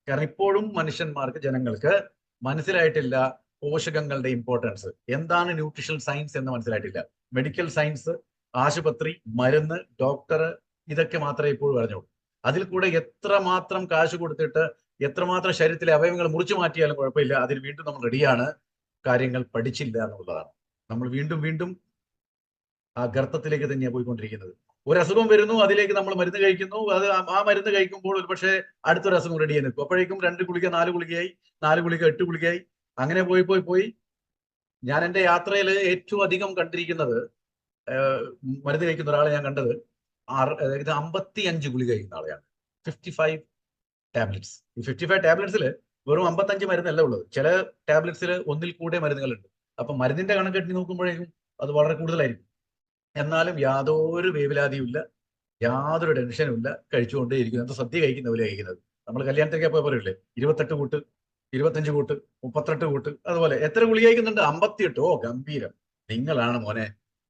കാരണം ഇപ്പോഴും മനുഷ്യന്മാർക്ക്, ജനങ്ങൾക്ക് മനസ്സിലായിട്ടില്ല പോഷകങ്ങളുടെ ഇമ്പോർട്ടൻസ്. എന്താണ് ന്യൂട്രീഷണൽ സയൻസ് എന്ന് മനസ്സിലായിട്ടില്ല. മെഡിക്കൽ സയൻസ്, ആശുപത്രി, മരുന്ന്, ഡോക്ടർ, ഇതൊക്കെ മാത്രമേ ഇപ്പോഴും അറിഞ്ഞുള്ളൂ. അതിൽ കൂടെ എത്രമാത്രം കാശ് കൊടുത്തിട്ട് എത്രമാത്രം ശരീരത്തിലെ അവയവങ്ങൾ മുറിച്ചു മാറ്റിയാലും കുഴപ്പമില്ല, അതിന് വീണ്ടും നമ്മൾ റെഡിയാണ്. കാര്യങ്ങൾ പഠിച്ചില്ല എന്നുള്ളതാണ്. നമ്മൾ വീണ്ടും വീണ്ടും ആ ഗർത്തത്തിലേക്ക് തന്നെയാണ് പോയിക്കൊണ്ടിരിക്കുന്നത്. ഒരു അസുഖം വരുന്നു, അതിലേക്ക് നമ്മൾ മരുന്ന് കഴിക്കുന്നു. അത് ആ മരുന്ന് കഴിക്കുമ്പോൾ ഒരു പക്ഷേ അടുത്തൊരു അസുഖം റെഡി ആയി നിൽക്കും. അപ്പോഴേക്കും 2 ഗുളിക 4 ഗുളികയായി, 4 ഗുളിക 8 ഗുളികയായി. അങ്ങനെ പോയി ഞാൻ എന്റെ യാത്രയിൽ ഏറ്റവും അധികം കണ്ടിരിക്കുന്നത്, മരുന്ന് കഴിക്കുന്ന ഒരാളെ ഞാൻ കണ്ടത് 55 ഗുളിക കഴിക്കുന്ന ആളെയാണ്. 55 ടാബ്ലറ്റ്സ്. ഈ 55 ടാബ്ലറ്റ്സിൽ വെറും 55 മരുന്നല്ല ഉള്ളത്. ചില ടാബ്ലറ്റ്സിൽ ഒന്നിൽ കൂടെ മരുന്നുകളുണ്ട്. അപ്പൊ മരുന്നിന്റെ കണക്കെട്ടി നോക്കുമ്പോഴേക്കും അത് വളരെ കൂടുതലായിരിക്കും. എന്നാലും യാതൊരു വേവലാതിയും ഇല്ല, യാതൊരു ടെൻഷനും ഇല്ല, കഴിച്ചുകൊണ്ടേയിരിക്കുന്നു. എന്താ സദ്യ കഴിക്കുന്ന പോലെ കഴിക്കുന്നത്. നമ്മൾ കല്യാണത്തേക്ക് പോയ പറയില്ലേ, 28 കൂട്ട്, 25 കൂട്ട്, 38 കൂട്ട്. അതുപോലെ എത്ര ഗുളിക കഴിക്കുന്നുണ്ട്? 58. ഓ ഗംഭീരം, നിങ്ങളാണ് മോനെ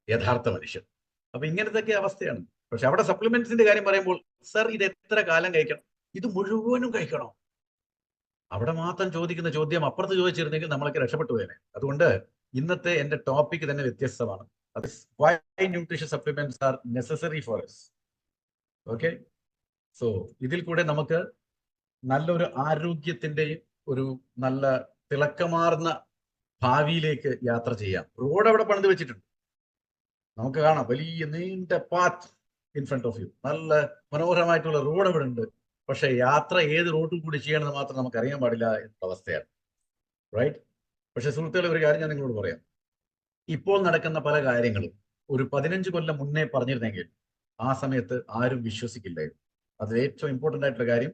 യഥാർത്ഥ മനുഷ്യൻ. അപ്പൊ ഇങ്ങനത്തെ അവസ്ഥയാണ്. പക്ഷെ അവിടെ സപ്ലിമെന്റ്സിന്റെ കാര്യം പറയുമ്പോൾ, സർ ഇത് എത്ര കാലം കഴിക്കണം? ഇത് മുഴുവനും കഴിക്കണോ? അവിടെ മാത്രം ചോദിക്കുന്ന ചോദ്യം അപ്പുറത്ത് ചോദിച്ചിരുന്നെങ്കിൽ നമ്മളൊക്കെ രക്ഷപ്പെട്ടു പോയേനെ. അതുകൊണ്ട് ഇന്നത്തെ എന്റെ ടോപ്പിക് തന്നെ വ്യത്യസ്തമാണ്. Why nutrition supplements are necessary for us. Okay, so ഇതിൽ കൂടെ നമുക്ക് നല്ലൊരു ആരോഗ്യത്തിന്റെയും ഒരു നല്ല തിളക്കമാർന്ന ഭാവിയിലേക്ക് യാത്ര ചെയ്യാം. റോഡ് അവിടെ പണിത് വെച്ചിട്ടുണ്ട്, നമുക്ക് കാണാം. വലിയ നീണ്ട path in front of you. നല്ല മനോഹരമായിട്ടുള്ള റോഡ് അവിടെ ഉണ്ട്. പക്ഷെ യാത്ര ഏത് റോഡിൽ കൂടി ചെയ്യണമെന്ന് മാത്രം നമുക്ക് അറിയാൻ പാടില്ല എന്നുള്ള അവസ്ഥയാണ്. റൈറ്റ്? പക്ഷെ സുഹൃത്തുക്കളെ, ഒരു കാര്യം ഞാൻ നിങ്ങളോട് പറയാം. ഇപ്പോൾ നടക്കുന്ന പല കാര്യങ്ങളും ഒരു 15 കൊല്ലം മുന്നേ പറഞ്ഞിരുന്നെങ്കിൽ ആ സമയത്ത് ആരും വിശ്വസിക്കില്ലായിരുന്നു. അത് ഏറ്റവും ഇമ്പോർട്ടൻ്റ് ആയിട്ടുള്ള കാര്യം,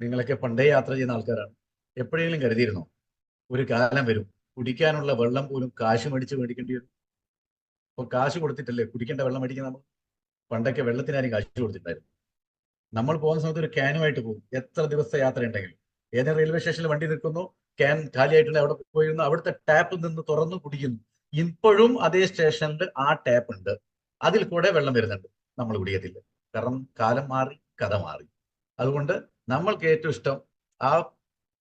നിങ്ങളൊക്കെ പണ്ടേ യാത്ര ചെയ്യുന്ന ആൾക്കാരാണ്. എപ്പോഴെങ്കിലും കരുതിയിരുന്നോ ഒരു കാലം വരും കുടിക്കാനുള്ള വെള്ളം പോലും കാശ് മേടിക്കേണ്ടി വരും? അപ്പോൾ കാശ് കൊടുത്തിട്ടല്ലേ കുടിക്കേണ്ട വെള്ളം മേടിക്കുന്ന നമ്മൾ. പണ്ടൊക്കെ വെള്ളത്തിനാരും കാശ് കൊടുത്തിട്ടുണ്ടായിരുന്നു. നമ്മൾ പോകുന്ന സമയത്ത് ഒരു ക്യാനുമായിട്ട് പോകും. എത്ര ദിവസത്തെ യാത്ര ഉണ്ടെങ്കിലും ഏതെങ്കിലും റെയിൽവേ സ്റ്റേഷനിൽ വണ്ടി നിൽക്കുന്നു, ക്യാൻ കാലിയായിട്ടുണ്ടെങ്കിൽ അവിടെ പോയിരുന്നു, അവിടുത്തെ ടാപ്പിൽ നിന്ന് തുറന്നു കുടിക്കുന്നു. ഇപ്പോഴും അതേ സ്റ്റേഷനിൽ ആ ടാപ്പ് ഉണ്ട്, അതിൽ കൂടെ വെള്ളം വരുന്നുണ്ട്. നമ്മൾ കുടിക്കത്തില്ല. കാരണം കാലം മാറി, കഥ മാറി. അതുകൊണ്ട് നമ്മൾക്ക് ഏറ്റവും ഇഷ്ടം ആ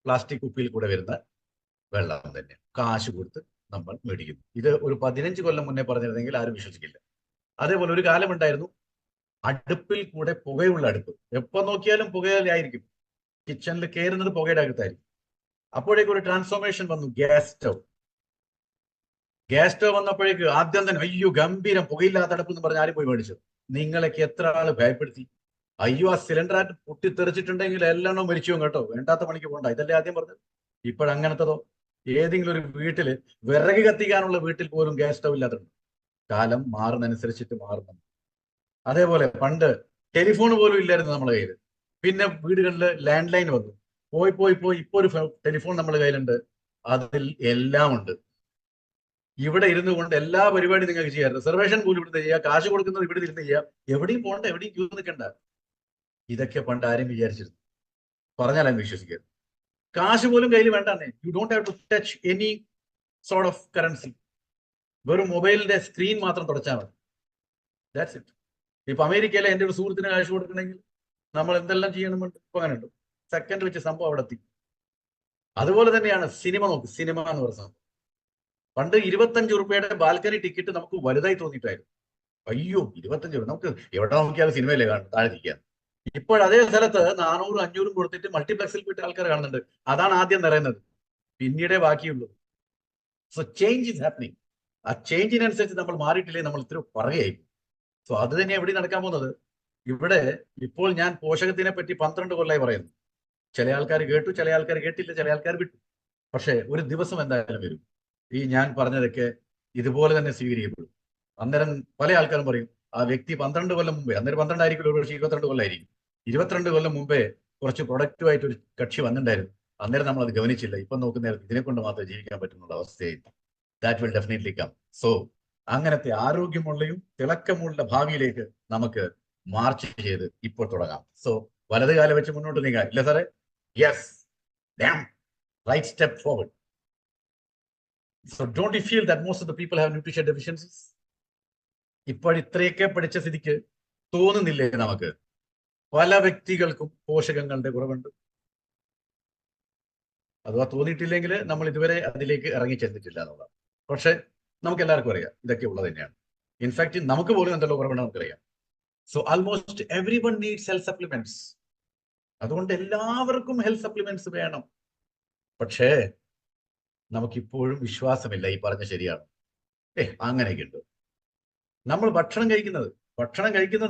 പ്ലാസ്റ്റിക് കുപ്പിയിൽ കൂടെ വരുന്ന വെള്ളം തന്നെ കാശ് കൊടുത്ത് നമ്മൾ മേടിക്കുന്നു. ഇത് ഒരു 15 കൊല്ലം മുന്നേ പറഞ്ഞിരുന്നെങ്കിൽ ആരും വിശ്വസിക്കില്ല. അതേപോലെ ഒരു കാലം ഉണ്ടായിരുന്നു, അടുപ്പിൽ കൂടെ പുകയുള്ള അടുപ്പ്. എപ്പോ നോക്കിയാലും പുകയിലായിരിക്കും. കിച്ചണിൽ കയറുന്നത് പുകയുടെ അകത്തായിരിക്കും. അപ്പോഴേക്കും ഒരു ട്രാൻസ്ഫോർമേഷൻ വന്നു, ഗ്യാസ് സ്റ്റവ്. ഗ്യാസ് സ്റ്റവ് വന്നപ്പോഴേക്ക് ആദ്യം തന്നെ അയ്യോ ഗംഭീരം, പുകയില്ലാത്ത അടുപ്പ് എന്ന് പറഞ്ഞ് ആരും പോയി മേടിച്ചു. നിങ്ങളൊക്കെ എത്ര ആള് ഭയപ്പെടുത്തി. അയ്യോ ആ സിലിണ്ടർ ആയിട്ട് പൊട്ടിത്തെറിച്ചിട്ടുണ്ടെങ്കിൽ എല്ലാം മരിച്ചു കേട്ടോ, വേണ്ടാത്ത പണിക്ക് പോകണ്ട, ഇതല്ലേ ആദ്യം പറഞ്ഞത്. ഇപ്പോഴങ്ങനത്തതോ? ഏതെങ്കിലും ഒരു വീട്ടില് വിറക് കത്തിക്കാനുള്ള വീട്ടിൽ പോലും ഗ്യാസ് സ്റ്റവ് ഇല്ലാത്തുണ്ട്. കാലം മാറുന്നതനുസരിച്ചിട്ട് മാറുന്നു. അതേപോലെ പണ്ട് ടെലിഫോൺ പോലും ഇല്ലായിരുന്നു നമ്മുടെ കയ്യിൽ. പിന്നെ വീടുകളിൽ ലാൻഡ് ലൈൻ വന്നു. പോയി ഇപ്പൊ ഒരു ടെലിഫോൺ നമ്മുടെ കയ്യിലുണ്ട്, അതിൽ എല്ലാം ഉണ്ട്. ഇവിടെ ഇരുന്നു കൊണ്ട് എല്ലാ പരിപാടിയും നിങ്ങൾക്ക് ചെയ്യാം. റിസർവേഷൻ പോലും ഇവിടുന്ന് ചെയ്യാം, കാശ് കൊടുക്കുന്നത് ഇവിടെ ഇരുന്ന് ചെയ്യാം. എവിടെയും പോകണ്ട, എവിടെയും ക്യൂ നിൽക്കണ്ട. ഇതൊക്കെ പണ്ട് ആരും വിചാരിച്ചിരുന്നു, പറഞ്ഞാലും വിശ്വസിക്കരുത്. കാശ് പോലും കയ്യിൽ വേണ്ടേ. You don't have to touch any sort of currency. വെറും മൊബൈലിന്റെ സ്ക്രീൻ മാത്രം തുടച്ചാൽ മതി. That's it. ഇപ്പൊ അമേരിക്കയിലെ എന്റെ ഒരു സുഹൃത്തിന് കാശ് കൊടുക്കണമെങ്കിൽ നമ്മൾ എന്തെല്ലാം ചെയ്യണമെന്നുണ്ട്. ഇപ്പൊ അങ്ങനെ ഉണ്ട്, സെക്കൻഡ് വെച്ച് സംഭവം അവിടെ എത്തി. അതുപോലെ തന്നെയാണ് സിനിമ. നോക്ക്, സിനിമ എന്ന് പറഞ്ഞ സംഭവം പണ്ട് 25 രൂപയുടെ ബാൽക്കണി ടിക്കറ്റ് നമുക്ക് വലുതായി തോന്നിയിട്ടായിരുന്നു. അയ്യോ 25 രൂപ, നമുക്ക് എവിടെ നോക്കിയാലും സിനിമയിലെ കാണും, താഴെ ഇരിക്കുക. ഇപ്പോഴതേ സ്ഥലത്ത് 400, 500 കൊടുത്തിട്ട് മൾട്ടിപ്ലക്സിൽ പോയിട്ട് ആൾക്കാർ കാണുന്നുണ്ട്. അതാണ് ആദ്യം നിറയുന്നത്, പിന്നീടേ ബാക്കിയുള്ളൂ. So change is happening. ആ ചേഞ്ചിനനുസരിച്ച് നമ്മൾ മാറിയിട്ടില്ലേ നമ്മൾ ഇത്ര പറയുകയായി. സോ അത് തന്നെ എവിടെ നടക്കാൻ പോകുന്നത്. ഇവിടെ ഇപ്പോൾ ഞാൻ പോഷകത്തിനെ പറ്റി 12 കൊല്ലമായി പറയുന്നു. ചില ആൾക്കാർ കേട്ടു, ചില ആൾക്കാർ കേട്ടില്ല, ചില ആൾക്കാർ വിട്ടു. പക്ഷെ ഒരു ദിവസം എന്തായാലും വരും, ഈ ഞാൻ പറഞ്ഞതൊക്കെ ഇതുപോലെ തന്നെ സ്വീകരിക്കപ്പെടും. അന്നേരം പല ആൾക്കാരും പറയും ആ വ്യക്തി 12 കൊല്ലം മുമ്പേ, അന്നേരം 12 ആയിരിക്കും, ഒരു പക്ഷേ 22 കൊല്ലമായിരിക്കും, 22 കൊല്ലം മുമ്പേ കുറച്ച് പ്രൊഡക്റ്റുമായിട്ട് ഒരു കക്ഷി വന്നിട്ടുണ്ടായിരുന്നു, അന്നേരം നമ്മൾ അത് ഗവനിച്ചില്ല. ഇപ്പം നോക്കുന്ന ഇതിനെ കൊണ്ട് മാത്രമേ ജീവിക്കാൻ പറ്റുന്നുള്ള അവസ്ഥയായിട്ട്. That will definitely come. So അങ്ങനത്തെ ആരോഗ്യമുള്ളയും തിളക്കമുള്ള ഭാവിയിലേക്ക് നമുക്ക് മാർച്ച് ചെയ്ത് ഇപ്പോൾ തുടങ്ങാം. സോ വലത് കാലം വെച്ച് മുന്നോട്ട് നീങ്ങാൻ ഇല്ല സാറേ? Yes, right step forward. So don't you feel that most of the people have nutrition deficiencies? ഇപ്പോൾ ഇത്രയൊക്കെ പഠിച്ച സ്ഥിതിക്ക് തോന്നുന്നില്ലേ നമുക്ക് പല വ്യക്തികൾക്കും പോഷകങ്ങളുടെ കുറവുണ്ട്? അഥവാ തോന്നിയിട്ടില്ലെങ്കിൽ നമ്മൾ ഇതുവരെ അതിലേക്ക് ഇറങ്ങി ചെന്നിട്ടില്ല എന്നുള്ളതാണ്. പക്ഷെ നമുക്ക് എല്ലാവർക്കും അറിയാം ഇതൊക്കെ ഉള്ളത് തന്നെയാണ്. ഇൻഫാക്ട് നമുക്ക് പോലും എന്തെല്ലോ കുറവുണ്ട് നമുക്കറിയാം. So almost everyone needs health supplements. അതുകൊണ്ട് എല്ലാവർക്കും ഹെൽത്ത് സപ്ലിമെന്റ്സ് വേണം. പക്ഷേ നമുക്കിപ്പോഴും വിശ്വാസമില്ല ഈ പറഞ്ഞ ശരിയാണ്. അങ്ങനെയൊക്കെ ഉണ്ട്. നമ്മൾ ഭക്ഷണം കഴിക്കുന്നത്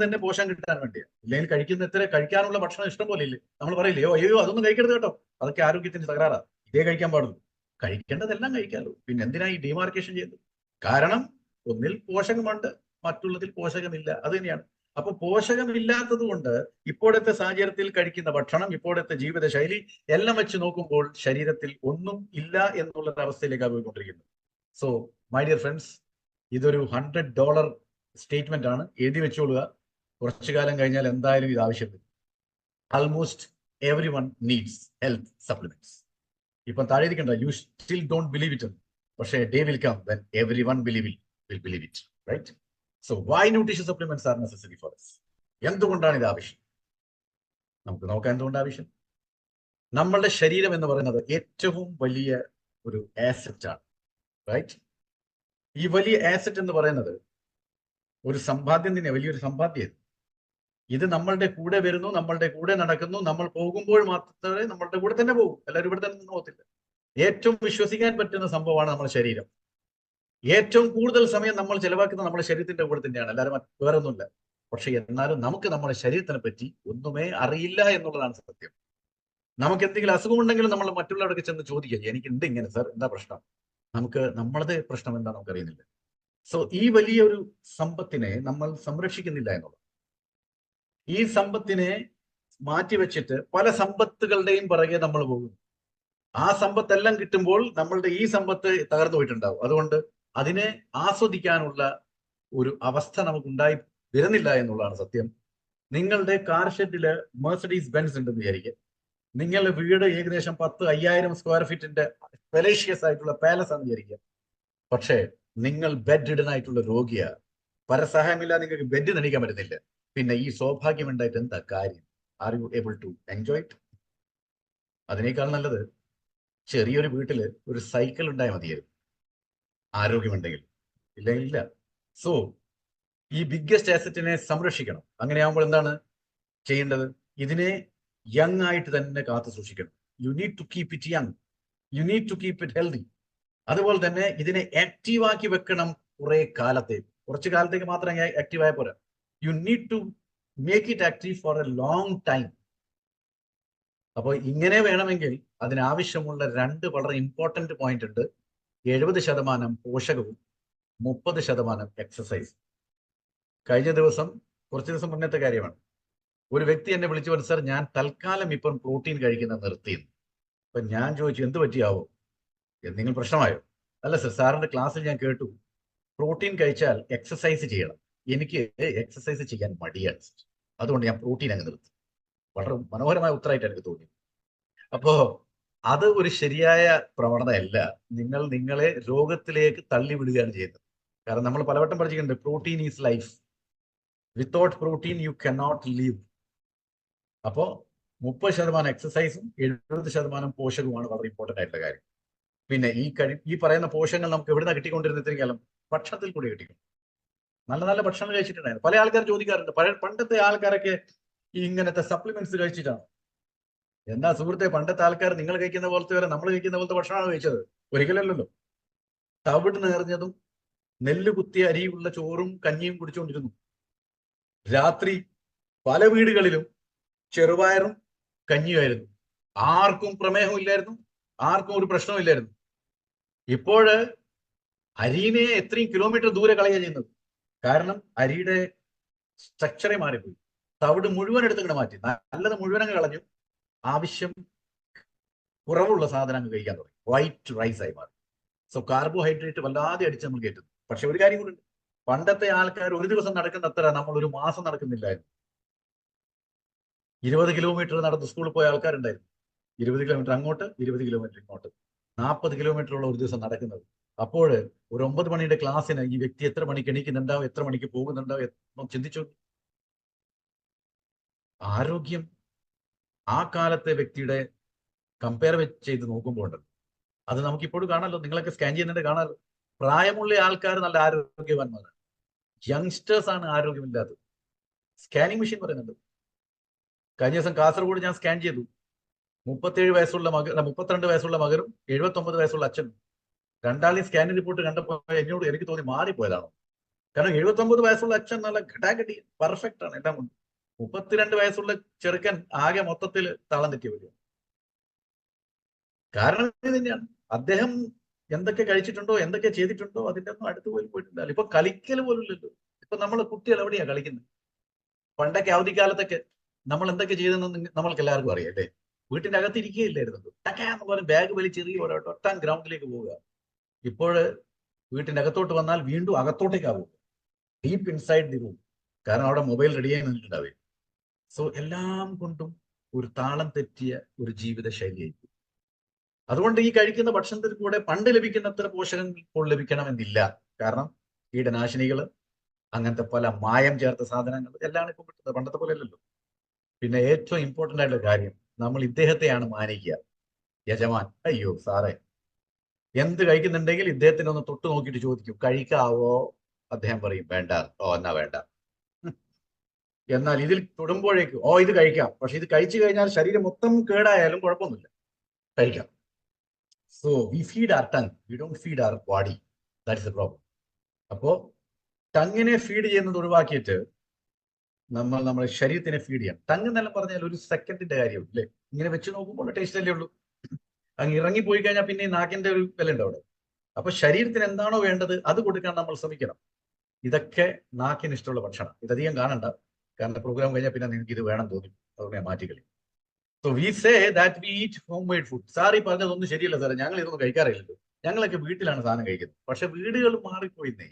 തന്നെ പോഷകം കിട്ടാൻ വേണ്ടിയാണ്. ഇല്ലെങ്കിൽ കഴിക്കുന്ന എത്ര കഴിക്കാനുള്ള ഭക്ഷണം ഇഷ്ടം പോലെ ഇല്ലേ. നമ്മൾ പറയില്ലേ അയ്യോ അതൊന്നും കഴിക്കരുത് കേട്ടോ, അതൊക്കെ ആരോഗ്യത്തിന് തകരാറാ, ഇതേ കഴിക്കാൻ പാടുള്ളൂ. കഴിക്കേണ്ടതെല്ലാം കഴിക്കാമല്ലോ, പിന്നെ എന്തിനാ ഈ ഡിമാർക്കേഷൻ ചെയ്യുന്നത്? കാരണം ഒന്നിൽ പോഷകമുണ്ട്, മറ്റുള്ളതിൽ പോഷകമില്ല. അത് തന്നെയാണ്. അപ്പൊ പോഷകമില്ലാത്തത് കൊണ്ട് ഇപ്പോഴത്തെ സാഹചര്യത്തിൽ കഴിക്കുന്ന ഭക്ഷണം, ഇപ്പോഴത്തെ ജീവിതശൈലി എല്ലാം വെച്ച് നോക്കുമ്പോൾ ശരീരത്തിൽ ഒന്നും ഇല്ല എന്നുള്ള അവസ്ഥയിലേക്കാണ് പോയിക്കൊണ്ടിരിക്കുന്നത്. സോ മൈ ഡിയർ ഫ്രണ്ട്സ്, ഇതൊരു $100 സ്റ്റേറ്റ്മെന്റ് ആണ്, എഴുതി വെച്ചോളുക. കുറച്ചു കാലം കഴിഞ്ഞാൽ എന്തായാലും ഇത് ആവശ്യമില്ല. Almost everyone needs health supplements. ഇപ്പം താഴെ ഇരിക്കണ്ട, you still don't believe it. പക്ഷേ day will come when everyone will believe it, right? So why nutrition supplements are necessary for us? എന്തുകൊണ്ടാണ് ഇത് ആവശ്യം? നമുക്ക് നോക്കാം എന്തുകൊണ്ട് ആവശ്യം. നമ്മളുടെ ശരീരം എന്ന് പറയുന്നത് ഏറ്റവും വലിയ ഒരു ആസറ്റ് ആണ്, റൈറ്റ്? ഈ വലിയ ആസറ്റ് എന്ന് പറയുന്നത് ഒരു സമ്പാദ്യം തന്നെ, വലിയൊരു സമ്പാദ്യം. ഇത് നമ്മളുടെ കൂടെ വരുന്നു, നമ്മളുടെ കൂടെ നടക്കുന്നു. നമ്മൾ പോകുമ്പോൾ മാത്രമേ നമ്മളുടെ കൂടെ തന്നെ പോകും, എല്ലാവരും ഇവിടെ തന്നെ പോകത്തില്ല. ഏറ്റവും വിശ്വസിക്കാൻ പറ്റുന്ന സംഭവമാണ് നമ്മുടെ ശരീരം. ഏറ്റവും കൂടുതൽ സമയം നമ്മൾ ചെലവാക്കുന്നത് നമ്മുടെ ശരീരത്തിന്റെ കൂടെ തന്നെയാണ്, എല്ലാവരും വേറെ ഒന്നുമില്ല. പക്ഷെ എന്നാലും നമുക്ക് നമ്മുടെ ശരീരത്തിനെ പറ്റി ഒന്നുമേ അറിയില്ല എന്നുള്ളതാണ് സത്യം. നമുക്ക് എന്തെങ്കിലും അസുഖമുണ്ടെങ്കിലും നമ്മൾ മറ്റുള്ളവരൊക്കെ ചെന്ന് ചോദിക്കുക, എനിക്ക് ഉണ്ട് ഇങ്ങനെ സാർ, എന്താ പ്രശ്നം? നമുക്ക് നമ്മളത് പ്രശ്നം എന്താ നമുക്ക് അറിയുന്നില്ല. സോ ഈ വലിയൊരു സമ്പത്തിനെ നമ്മൾ സംരക്ഷിക്കുന്നില്ല എന്നുള്ളത്. ഈ സമ്പത്തിനെ മാറ്റിവെച്ചിട്ട് പല സമ്പത്തുകളുടെയും പിറകെ നമ്മൾ പോകുന്നു. ആ സമ്പത്തെല്ലാം കിട്ടുമ്പോൾ നമ്മളുടെ ഈ സമ്പത്ത് തകർന്നു പോയിട്ടുണ്ടാവും. അതുകൊണ്ട് അതിനെ ആസ്വദിക്കാനുള്ള ഒരു അവസ്ഥ നമുക്കുണ്ടായി വരുന്നില്ല എന്നുള്ളതാണ് സത്യം. നിങ്ങളുടെ കാർ ഷെഡില് മെർസിഡീസ് ബെൻസ് ഉണ്ടെന്ന് വിചാരിക്കുക. നിങ്ങളുടെ വീട് ഏകദേശം 10,000 സ്ക്വയർ ഫീറ്റിന്റെ സ്പെലേഷ്യസ് ആയിട്ടുള്ള പാലസ് ആണെന്ന് വിചാരിക്കുക. പക്ഷേ നിങ്ങൾ ബെഡ് റിഡൻ ആയിട്ടുള്ള രോഗിയാ, പരസഹായമില്ല, നിങ്ങൾക്ക് ബെഡ് നണിക്കാൻ പറ്റുന്നില്ല. പിന്നെ ഈ സൗഭാഗ്യം ഉണ്ടായിട്ട് എന്താ കാര്യം? Are you able to enjoy it? അതിനേക്കാൾ നല്ലത് ചെറിയൊരു വീട്ടില് ഒരു സൈക്കിൾ ഉണ്ടായാൽ മതിയായിരുന്നു, ആരോഗ്യമുണ്ടെങ്കിൽ. ഇല്ലെങ്കിൽ ഇല്ല. സോ ഈ ബിഗ്ഗസ്റ്റ് ആസറ്റിനെ സംരക്ഷിക്കണം. അങ്ങനെയാകുമ്പോൾ എന്താണ് ചെയ്യേണ്ടത്? ഇതിനെ യങ് ആയിട്ട് തന്നെ കാത്തു സൂക്ഷിക്കണം. You need to keep it young, you need to keep it healthy. അതുപോലെ തന്നെ ഇതിനെ ആക്റ്റീവ് ആക്കി വെക്കണം കുറച്ചു കാലത്തേക്ക് മാത്രം ആക്റ്റീവ് ആയ പോരാ. You need to make it active for a long time. അപ്പോൾ ഇങ്ങനെ വേണമെങ്കിൽ അതിനാവശ്യമുള്ള 2 വളരെ ഇമ്പോർട്ടന്റ് പോയിന്റ് ഉണ്ട്. 70% പോഷകവും 30% എക്സസൈസ്. കുറച്ച് ദിവസം മുന്നത്തെ കാര്യമാണ്, ഒരു വ്യക്തി എന്നെ വിളിച്ചു പറഞ്ഞു, സാർ ഞാൻ തൽക്കാലം ഇപ്പം പ്രോട്ടീൻ കഴിക്കുന്നത് നിർത്തിയെന്ന്. അപ്പൊ ഞാൻ ചോദിച്ചു, എന്ത് പറ്റിയാവോ, എന്തെങ്കിലും പ്രശ്നമായോ? അല്ല സർ, സാറിന്റെ ക്ലാസ്സിൽ ഞാൻ കേട്ടു പ്രോട്ടീൻ കഴിച്ചാൽ എക്സസൈസ് ചെയ്യണം. എനിക്ക് എക്സസൈസ് ചെയ്യാൻ മടിയാണ്, അതുകൊണ്ട് ഞാൻ പ്രോട്ടീൻ അങ്ങ് നിർത്തി. വളരെ മനോഹരമായ ഉത്തരമായിട്ട് എനിക്ക് തോന്നി. അപ്പോ അത് ഒരു ശരിയായ പ്രവണതയല്ല. നിങ്ങൾ നിങ്ങളെ രോഗത്തിലേക്ക് തള്ളിവിടുകയാണ് ചെയ്യുന്നത്. കാരണം നമ്മൾ പലവട്ടം പഠിച്ചിട്ടുണ്ട്, protein is life, without protein you cannot leave. അപ്പോ 30% എക്സസൈസും 70% പോഷകവുമാണ് വളരെ ഇമ്പോർട്ടന്റ് ആയിട്ടുള്ള കാര്യം. പിന്നെ ഈ പറയുന്ന പോഷകങ്ങൾ നമുക്ക് എവിടുന്ന കിട്ടിക്കൊണ്ടിരുന്ന ഇത്രയും കാലം? ഭക്ഷണത്തിൽ കൂടി കിട്ടിക്കും. നല്ല നല്ല ഭക്ഷണം കഴിച്ചിട്ടുണ്ടായിരുന്നു. പല ആൾക്കാർ ചോദിക്കാറുണ്ട്, പണ്ടത്തെ ആൾക്കാരൊക്കെ ഇങ്ങനത്തെ സപ്ലിമെന്റ്സ് കഴിച്ചിട്ടാണ്. എന്നാ സുഹൃത്തെ, പണ്ടത്തെ ആൾക്കാർ നിങ്ങൾ കഴിക്കുന്ന പോലത്തെ വരെ നമ്മൾ കഴിക്കുന്ന പോലത്തെ ഭക്ഷണമാണ് കഴിച്ചത്? ഒരിക്കലല്ലല്ലോ. തവിട് നേർന്നതും നെല്ല് കുത്തിയ അരിയുള്ള ചോറും കഞ്ഞിയും കുടിച്ചുകൊണ്ടിരുന്നു. രാത്രി പല വീടുകളിലും ചെറുപയറും കഞ്ഞിയുമായിരുന്നു. ആർക്കും പ്രമേഹം ഇല്ലായിരുന്നു, ആർക്കും ഒരു പ്രശ്നമില്ലായിരുന്നു. ഇപ്പോഴ് അരിനെ എത്രയും കിലോമീറ്റർ ദൂരെ കളയുക ചെയ്യുന്നത്. കാരണം അരിയുടെ സ്ട്രക്ചറെ മാറിപ്പോയി. തവിട് മുഴുവൻ എടുത്തിങ്ങനെ മാറ്റി, നല്ലത് മുഴുവൻ അങ്ങ് കളഞ്ഞു. ആവശ്യം കുറവുള്ള സാധനം അങ്ങ് കഴിക്കാൻ തുടങ്ങി. വൈറ്റ് റൈസ് ആയി മാറി. സോ കാർബോഹൈഡ്രേറ്റ് വല്ലാതെ അടിച്ച് നമ്മൾ കയറ്റുന്നു. പക്ഷെ ഒരു കാര്യം കൂടി ഉണ്ട്, പണ്ടത്തെ ആൾക്കാർ ഒരു ദിവസം നടക്കുന്ന അത്ര നമ്മൾ ഒരു മാസം നടക്കുന്നില്ലായിരുന്നു. 20 കിലോമീറ്റർ നടന്ന് സ്കൂളിൽ പോയ ആൾക്കാരുണ്ടായിരുന്നു. 20 കിലോമീറ്റർ അങ്ങോട്ട്, 20 കിലോമീറ്റർ ഇങ്ങോട്ട്, 40 കിലോമീറ്റർ ഉള്ള ഒരു ദിവസം നടക്കുന്നത്. അപ്പോൾ ഒരു 9 മണിയുടെ ക്ലാസ്സിന് ഈ വ്യക്തി എത്ര മണിക്ക് എണീക്കുന്നുണ്ടാവും, എത്ര മണിക്ക് പോകുന്നുണ്ടാവും, ചിന്തിച്ചു. ആരോഗ്യം ആ കാലത്തെ വ്യക്തിയുടെ കമ്പയർ ചെയ്ത് നോക്കുമ്പോൾ ഉണ്ട്. അത് നമുക്കിപ്പോഴും കാണാമല്ലോ, നിങ്ങളൊക്കെ സ്കാൻ ചെയ്യുന്നുണ്ട് കാണാമല്ലോ. പ്രായമുള്ള ആൾക്കാർ നല്ല ആരോഗ്യവാന്മാരാണ്, യങ്സ്റ്റേഴ്സ് ആണ് ആരോഗ്യമില്ലാത്തത്. സ്കാനിങ് മെഷീൻ പറയുന്നുണ്ട്. കഴിഞ്ഞ ദിവസം കാസർഗോഡ് ഞാൻ സ്കാൻ ചെയ്തു. 37 വയസ്സുള്ള മകൻ, 32 വയസ്സുള്ള മകനും 79 വയസ്സുള്ള അച്ഛനും. രണ്ടാളെയും സ്കാനിങ് റിപ്പോർട്ട് കണ്ടപ്പോൾ എനിക്ക് തോന്നി മാറിപ്പോയതാണോ. കാരണം 79 വയസ്സുള്ള അച്ഛൻ നല്ല ഘടാഘടി പെർഫെക്റ്റ് ആണ് എല്ലാം കൊണ്ട്. 32 വയസ്സുള്ള ചെറുക്കൻ ആകെ മൊത്തത്തിൽ താളം തെറ്റി വരിക. കാരണം ഇത് തന്നെയാണ്, അദ്ദേഹം എന്തൊക്കെ കഴിച്ചിട്ടുണ്ടോ എന്തൊക്കെ ചെയ്തിട്ടുണ്ടോ അതിന്റെ ഒന്നും അടുത്ത് പോലും പോയിട്ടുണ്ടല്ലോ. ഇപ്പൊ കളിക്കൽ പോലും ഇല്ലല്ലോ. ഇപ്പൊ നമ്മളെ കുട്ടികൾ എവിടെയാ കളിക്കുന്നത്? പണ്ടൊക്കെ അവധിക്കാലത്തൊക്കെ നമ്മൾ എന്തൊക്കെ ചെയ്തെന്ന് നമ്മൾക്ക് എല്ലാവർക്കും അറിയാം അല്ലേ. വീട്ടിന്റെ അകത്ത് ഇരിക്കുകയില്ലായിരുന്നു, ടക്കാന്ന് പറഞ്ഞ് ബാഗ് വലിച്ചെറിയ ഒട്ടാൻ ഗ്രൗണ്ടിലേക്ക് പോവുക. ഇപ്പോൾ വീട്ടിന്റെ അകത്തോട്ട് വന്നാൽ വീണ്ടും അകത്തോട്ടേക്കാവും, ഡീപ്പ് ഇൻസൈഡ് ദി റൂം. കാരണം അവിടെ മൊബൈൽ റെഡിയായി നിന്നിട്ടുണ്ടാവേ. സോ എല്ലാം കൊണ്ടും ഒരു താളം തെറ്റിയ ഒരു ജീവിത ശൈലിയായിരിക്കും. അതുകൊണ്ട് ഈ കഴിക്കുന്ന ഭക്ഷണത്തിൽ കൂടെ പണ്ട് ലഭിക്കുന്നത്ര പോഷകങ്ങൾ ഇപ്പോൾ ലഭിക്കണമെന്നില്ല. കാരണം കീടനാശിനികൾ, അങ്ങനത്തെ പല മായം ചേർത്ത സാധനങ്ങൾ എല്ലാം ഇപ്പോൾ കിട്ടുന്നത്, പണ്ടത്തെ പോലെ അല്ലല്ലോ. പിന്നെ ഏറ്റവും ഇമ്പോർട്ടന്റ് ആയിട്ടുള്ള കാര്യം, നമ്മൾ ഇദ്ദേഹത്തെയാണ് മാനിക്കുക. യജമാൻ, അയ്യോ സാറേ എന്ത് കഴിക്കുന്നുണ്ടെങ്കിൽ ഇദ്ദേഹത്തിന് ഒന്ന് തൊട്ട് നോക്കിയിട്ട് ചോദിക്കും കഴിക്കാവോ. അദ്ദേഹം പറയും വേണ്ട. ഓ എന്നാ വേണ്ട. എന്നാൽ ഇതിൽ തൊടുമ്പോഴേക്കും ഓ ഇത് കഴിക്കാം, പക്ഷെ ഇത് കഴിച്ചു കഴിഞ്ഞാൽ ശരീരം മൊത്തം കേടായാലും കുഴപ്പമൊന്നുമില്ല, കഴിക്കാം. So we feed our tongue, we don't feed our body. That is the problem. അപ്പോ ടങ്ങിനെ ഫീഡ് ചെയ്യുന്നത് ഒഴിവാക്കിയിട്ട് നമ്മൾ നമ്മുടെ ശരീരത്തിനെ ഫീഡ് ചെയ്യണം. ടങ് എന്നെല്ലാം പറഞ്ഞാൽ ഒരു സെക്കൻഡിന്റെ കാര്യം അല്ലേ. ഇങ്ങനെ വെച്ച് നോക്കുമ്പോൾ ടേസ്റ്റ് അല്ലേ ഉള്ളൂ. അങ്ങ് ഇറങ്ങിപ്പോയി കഴിഞ്ഞാൽ പിന്നെ നാക്കിന്റെ ഒരു വില ഉണ്ട് അവിടെ. അപ്പൊ ശരീരത്തിന് എന്താണോ വേണ്ടത് അത് കൊടുക്കാൻ നമ്മൾ ശ്രമിക്കണം. ഇതൊക്കെ നാക്കിന് ഇഷ്ടമുള്ള ഭക്ഷണം. ഇതധികം കാണണ്ട, കാരണം പ്രോഗ്രാം കഴിഞ്ഞാൽ പിന്നെ നിങ്ങൾക്ക് ഇത് വേണം തോന്നി, അതുകൊണ്ട് ഞാൻ മാറ്റിക്കളി. So we say that we eat home made food. Sir ഈ പറഞ്ഞതൊന്നും ശരിയല്ല സാറേ, ഞങ്ങൾ ഇതൊന്നും കഴിക്കാറില്ലല്ലോ. ഞങ്ങളൊക്കെ വീട്ടിലാണ് സാധനം കഴിക്കുന്നത്. പക്ഷെ വീടുകൾ മാറിപ്പോയിന്നേ,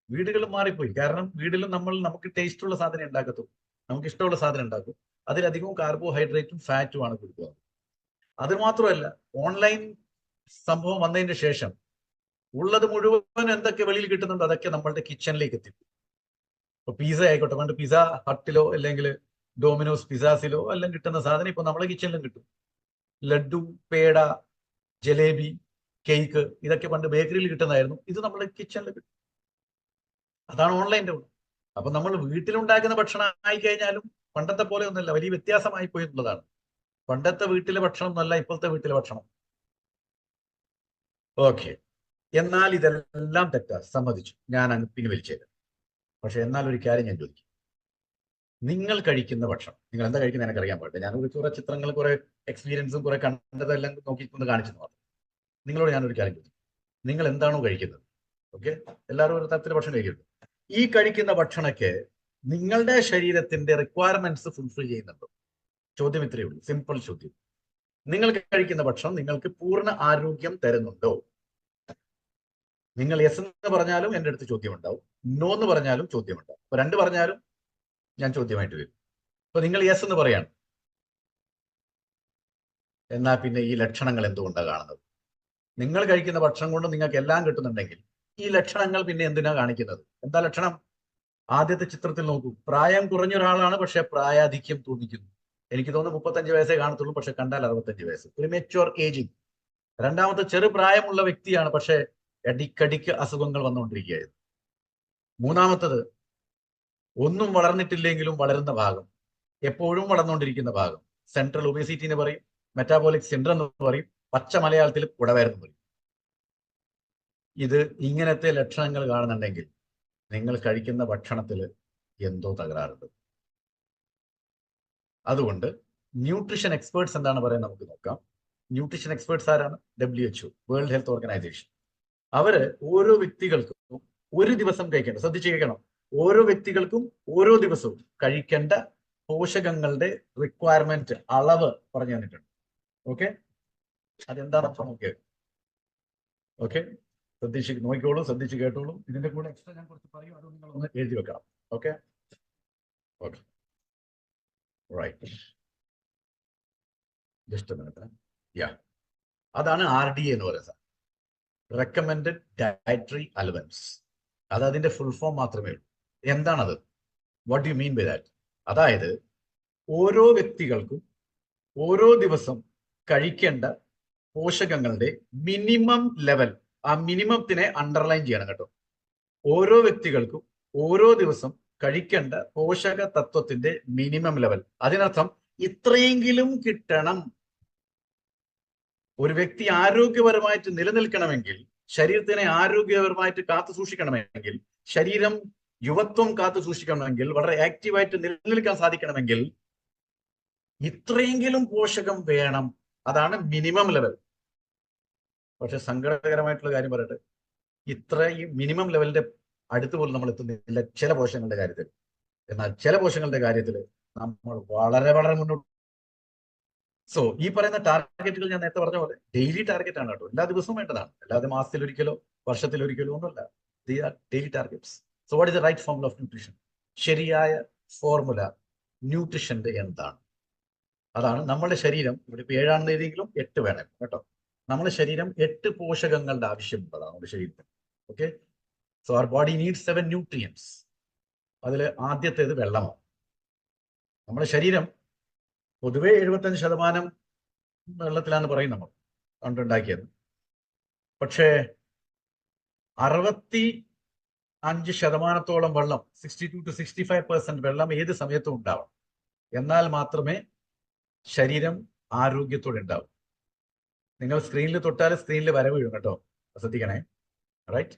വീടുകൾ മാറിപ്പോയി. കാരണം വീട്ടിലും നമുക്ക് ടേസ്റ്റ് ഉള്ള സാധനം ഉണ്ടാക്കത്തും, നമുക്ക് ഇഷ്ടമുള്ള സാധനം ഉണ്ടാക്കും. അതിലധികവും കാർബോഹൈഡ്രേറ്റും ഫാറ്റും ആണ് കൊടുക്കുക. അത് മാത്രമല്ല, ഓൺലൈൻ സംഭവം വന്നതിന് ശേഷം ഉള്ളത് മുഴുവൻ എന്തൊക്കെ വെളിയിൽ കിട്ടുന്നുണ്ടോ അതൊക്കെ നമ്മളുടെ കിച്ചണിലേക്ക് എത്തിക്കും. ഇപ്പൊ പിസ്സ ആയിക്കോട്ടെ, പണ്ട് പിസ്സ ഹട്ടിലോ അല്ലെങ്കിൽ ഡോമിനോസ് പിസാസിലോ എല്ലാം കിട്ടുന്ന സാധനം ഇപ്പൊ നമ്മളെ കിച്ചണിലും കിട്ടും. ലഡു, പേട, ജലേബി, കേക്ക്, ഇതൊക്കെ പണ്ട് ബേക്കറിയിൽ കിട്ടുന്നതായിരുന്നു. ഇത് നമ്മുടെ കിച്ചണിൽ കിട്ടും. അതാണ് ഓൺലൈൻ്റെ ഗുണം. അപ്പൊ നമ്മൾ വീട്ടിലുണ്ടാക്കുന്ന ഭക്ഷണം ആയി കഴിഞ്ഞാലും പണ്ടത്തെ പോലെ ഒന്നുമല്ല, വലിയ വ്യത്യാസമായി പോയി എന്നുള്ളതാണ്. പണ്ടത്തെ വീട്ടിലെ ഭക്ഷണം എന്നല്ല ഇപ്പോഴത്തെ വീട്ടിലെ ഭക്ഷണം. ഓക്കെ, എന്നാൽ ഇതെല്ലാം തെറ്റാ, സമ്മതിച്ചു, ഞാൻ അങ്ങ് പിൻവലിച്ചേരാം. പക്ഷെ എന്നാൽ ഒരു കാര്യം ഞാൻ ചോദിക്കും, നിങ്ങൾ കഴിക്കുന്ന ഭക്ഷണം, നിങ്ങൾ എന്താ കഴിക്കുന്നത് എനിക്കറിയാൻ പാടില്ല. ഞാൻ കുറെ ചിത്രങ്ങൾ, കുറെ എക്സ്പീരിയൻസും കുറെ കണ്ടതെല്ലാം നോക്കിക്കൊണ്ട് കാണിച്ചു മാത്രം. നിങ്ങളോട് ഞാനൊരു കാര്യം ചോദിക്കും, നിങ്ങൾ എന്താണോ കഴിക്കുന്നത്, ഓക്കെ, എല്ലാവരും ഒരു തരത്തിലെ ഭക്ഷണം കഴിക്കുന്നത്, ഈ കഴിക്കുന്ന ഭക്ഷണമൊക്കെ നിങ്ങളുടെ ശരീരത്തിന്റെ റിക്വയർമെന്റ്സ് ഫുൾഫിൽ ചെയ്യുന്നുണ്ടോ? ചോദ്യം ഇത്രയേ ഉള്ളൂ, സിമ്പിൾ ചോദ്യം. നിങ്ങൾ കഴിക്കുന്ന ഭക്ഷണം നിങ്ങൾക്ക് പൂർണ്ണ ആരോഗ്യം തരുന്നുണ്ടോ? നിങ്ങൾ യെസ് എന്ന് പറഞ്ഞാലും എൻ്റെ അടുത്ത് ചോദ്യം ഉണ്ടാവും, നോ എന്ന് പറഞ്ഞാലും ചോദ്യം ഉണ്ടാവും. അപ്പൊ രണ്ട് പറഞ്ഞാലും ഞാൻ ചോദ്യമായിട്ട് വരും. അപ്പൊ നിങ്ങൾ യെസ് എന്ന് പറയാണ്, എന്നാ പിന്നെ ഈ ലക്ഷണങ്ങൾ എന്തുകൊണ്ടാണ് കാണുന്നത്? നിങ്ങൾ കഴിക്കുന്ന ഭക്ഷണം കൊണ്ട് നിങ്ങൾക്ക് എല്ലാം കിട്ടുന്നുണ്ടെങ്കിൽ ഈ ലക്ഷണങ്ങൾ പിന്നെ എന്തിനാ കാണിക്കുന്നത്? എന്താ ലക്ഷണം? ആദ്യത്തെ ചിത്രത്തിൽ നോക്കൂ, പ്രായം കുറഞ്ഞൊരാളാണ്, പക്ഷെ പ്രായാധിക്യം തോന്നിക്കുന്നു. എനിക്ക് തോന്നുന്നു 35 വയസ്സേ കാണത്തുള്ളൂ, പക്ഷെ കണ്ടാൽ 65 വയസ്സ്, ഒരു മെച്യൂർ ഏജിങ്. രണ്ടാമത്തെ ചെറു പ്രായമുള്ള വ്യക്തിയാണ്, പക്ഷെ അടിക്കടിക്ക് അസുഖങ്ങൾ വന്നുകൊണ്ടിരിക്കുകയായിരുന്നു. മൂന്നാമത്തത് ഒന്നും വളർന്നിട്ടില്ലെങ്കിലും വളരുന്ന ഭാഗം, എപ്പോഴും വളർന്നുകൊണ്ടിരിക്കുന്ന ഭാഗം, സെൻട്രൽ ഒബേസിറ്റി എന്ന് പറയും, മെറ്റാബോളിക് സിൻഡ്രം എന്ന് പറയും, പച്ച മലയാളത്തിൽ കുടവയറെന്ന് പറയും. ഇത് ഇങ്ങനത്തെ ലക്ഷണങ്ങൾ കാണുന്നുണ്ടെങ്കിൽ നിങ്ങൾ കഴിക്കുന്ന ഭക്ഷണത്തിൽ എന്തോ തകരാറുണ്ട്. അതുകൊണ്ട് ന്യൂട്രീഷൻ എക്സ്പേർട്സ് എന്താണ് പറയുന്നത് നമുക്ക് നോക്കാം. ന്യൂട്രീഷൻ എക്സ്പേർട്സ് ആരാണ്? WHO, world health organisation. അവര് ഓരോ വ്യക്തികൾക്കും ഒരു ദിവസം കഴിക്കേണ്ട, ശ്രദ്ധിച്ച് കേൾക്കണം, ഓരോ വ്യക്തികൾക്കും ഓരോ ദിവസവും കഴിക്കേണ്ട പോഷകങ്ങളുടെ റിക്വയർമെന്റ്, അളവ് പറഞ്ഞു തന്നിട്ടുണ്ട്. ഓക്കെ, അതെന്താണ് നോക്കിയ? ഓക്കെ, ശ്രദ്ധിച്ച് നോക്കിക്കോളൂ, ശ്രദ്ധിച്ച് കേട്ടോളൂ. ഇതിന്റെ കൂടെ എക്സ്ട്രാ ഞാൻ കുറച്ച് പറയും, അത് നിങ്ങൾ ഒന്ന് എഴുതി വെക്കണം. Okay okay right, just a minute. Yeah, അതാണ് RDA എന്ന് പറയുന്നത്, റെക്കമെൻഡഡ് ഡയറ്ററി അലവൻസ്. അത് അതിന്റെ ഫുൾ ഫോം മാത്രമേ ഉള്ളൂ. എന്താണത്? What you mean by that? അതായത് ഓരോ വ്യക്തികൾക്കും ഓരോ ദിവസം കഴിക്കേണ്ട പോഷകങ്ങളുടെ മിനിമം ലെവൽ, ആ മിനിമത്തിനെ അണ്ടർലൈൻ ചെയ്യണം കേട്ടോ. ഓരോ വ്യക്തികൾക്കും ഓരോ ദിവസം കഴിക്കേണ്ട പോഷക തത്വത്തിന്റെ മിനിമം ലെവൽ. അതിനർത്ഥം ഇത്രയെങ്കിലും കിട്ടണം. ഒരു വ്യക്തി ആരോഗ്യപരമായിട്ട് നിലനിൽക്കണമെങ്കിൽ, ശരീരത്തിനെ ആരോഗ്യപരമായിട്ട് കാത്തു സൂക്ഷിക്കണമെങ്കിൽ, ശരീരം യുവത്വം കാത്തു സൂക്ഷിക്കണമെങ്കിൽ, വളരെ ആക്റ്റീവായിട്ട് നിലനിൽക്കാൻ സാധിക്കണമെങ്കിൽ ഇത്രയെങ്കിലും പോഷകം വേണം. അതാണ് മിനിമം ലെവൽ. പക്ഷെ സങ്കടകരമായിട്ടുള്ള കാര്യം പറയട്ടെ, ഇത്ര ഈ മിനിമം ലെവലിന്റെ അടുത്ത് പോലും നമ്മൾ എത്തുന്നില്ല ചില പോഷകങ്ങളുടെ കാര്യത്തിൽ. എന്നാൽ ചില പോഷകങ്ങളുടെ കാര്യത്തിൽ നമ്മൾ വളരെ വളരെ മുന്നോട്ട്. സോ ഈ പറയുന്ന ടാർഗറ്റുകൾ ഞാൻ നേരത്തെ പറഞ്ഞ പോലെ ഡെയിലി ടാർഗറ്റ് ആണ് കേട്ടോ. എല്ലാ ദിവസവും വേണ്ടതാണ്, അല്ലാതെ മാസത്തിലൊരിക്കലോ വർഷത്തിലൊരിക്കലോ ഒന്നുമല്ല. They are daily targets. So what is the right formula of nutrition? ശരിയായ ഫോർമുല ന്യൂട്രീഷന്റെ എന്താണ്? അതാണ് നമ്മുടെ ശരീരം. ഇവിടെ ഇപ്പൊ 7 ആണെന്ന് എഴുതിയെങ്കിലും 8 വേണം കേട്ടോ. നമ്മുടെ ശരീരം 8 പോഷകങ്ങളുടെ ആവശ്യമുള്ളതാണ് നമ്മുടെ ശരീരത്തിന്. Okay, so our body needs 7 nutrients. അതിൽ ആദ്യത്തേത് വെള്ളമാണ്. നമ്മുടെ ശരീരം പൊതുവെ 75% വെള്ളത്തിലാന്ന് പറയും നമ്മൾ കണ്ടുണ്ടാക്കിയത്. പക്ഷേ 65% വെള്ളം, 62 to 65% വെള്ളം ഏത് സമയത്തും ഉണ്ടാവും. എന്നാൽ മാത്രമേ ശരീരം ആരോഗ്യത്തോടെ ഉണ്ടാവും. നിങ്ങൾ സ്ക്രീനിൽ തൊട്ടാൽ സ്ക്രീനിൽ വരവ് വീഴും കേട്ടോ, ശ്രദ്ധിക്കണേ. റൈറ്റ്,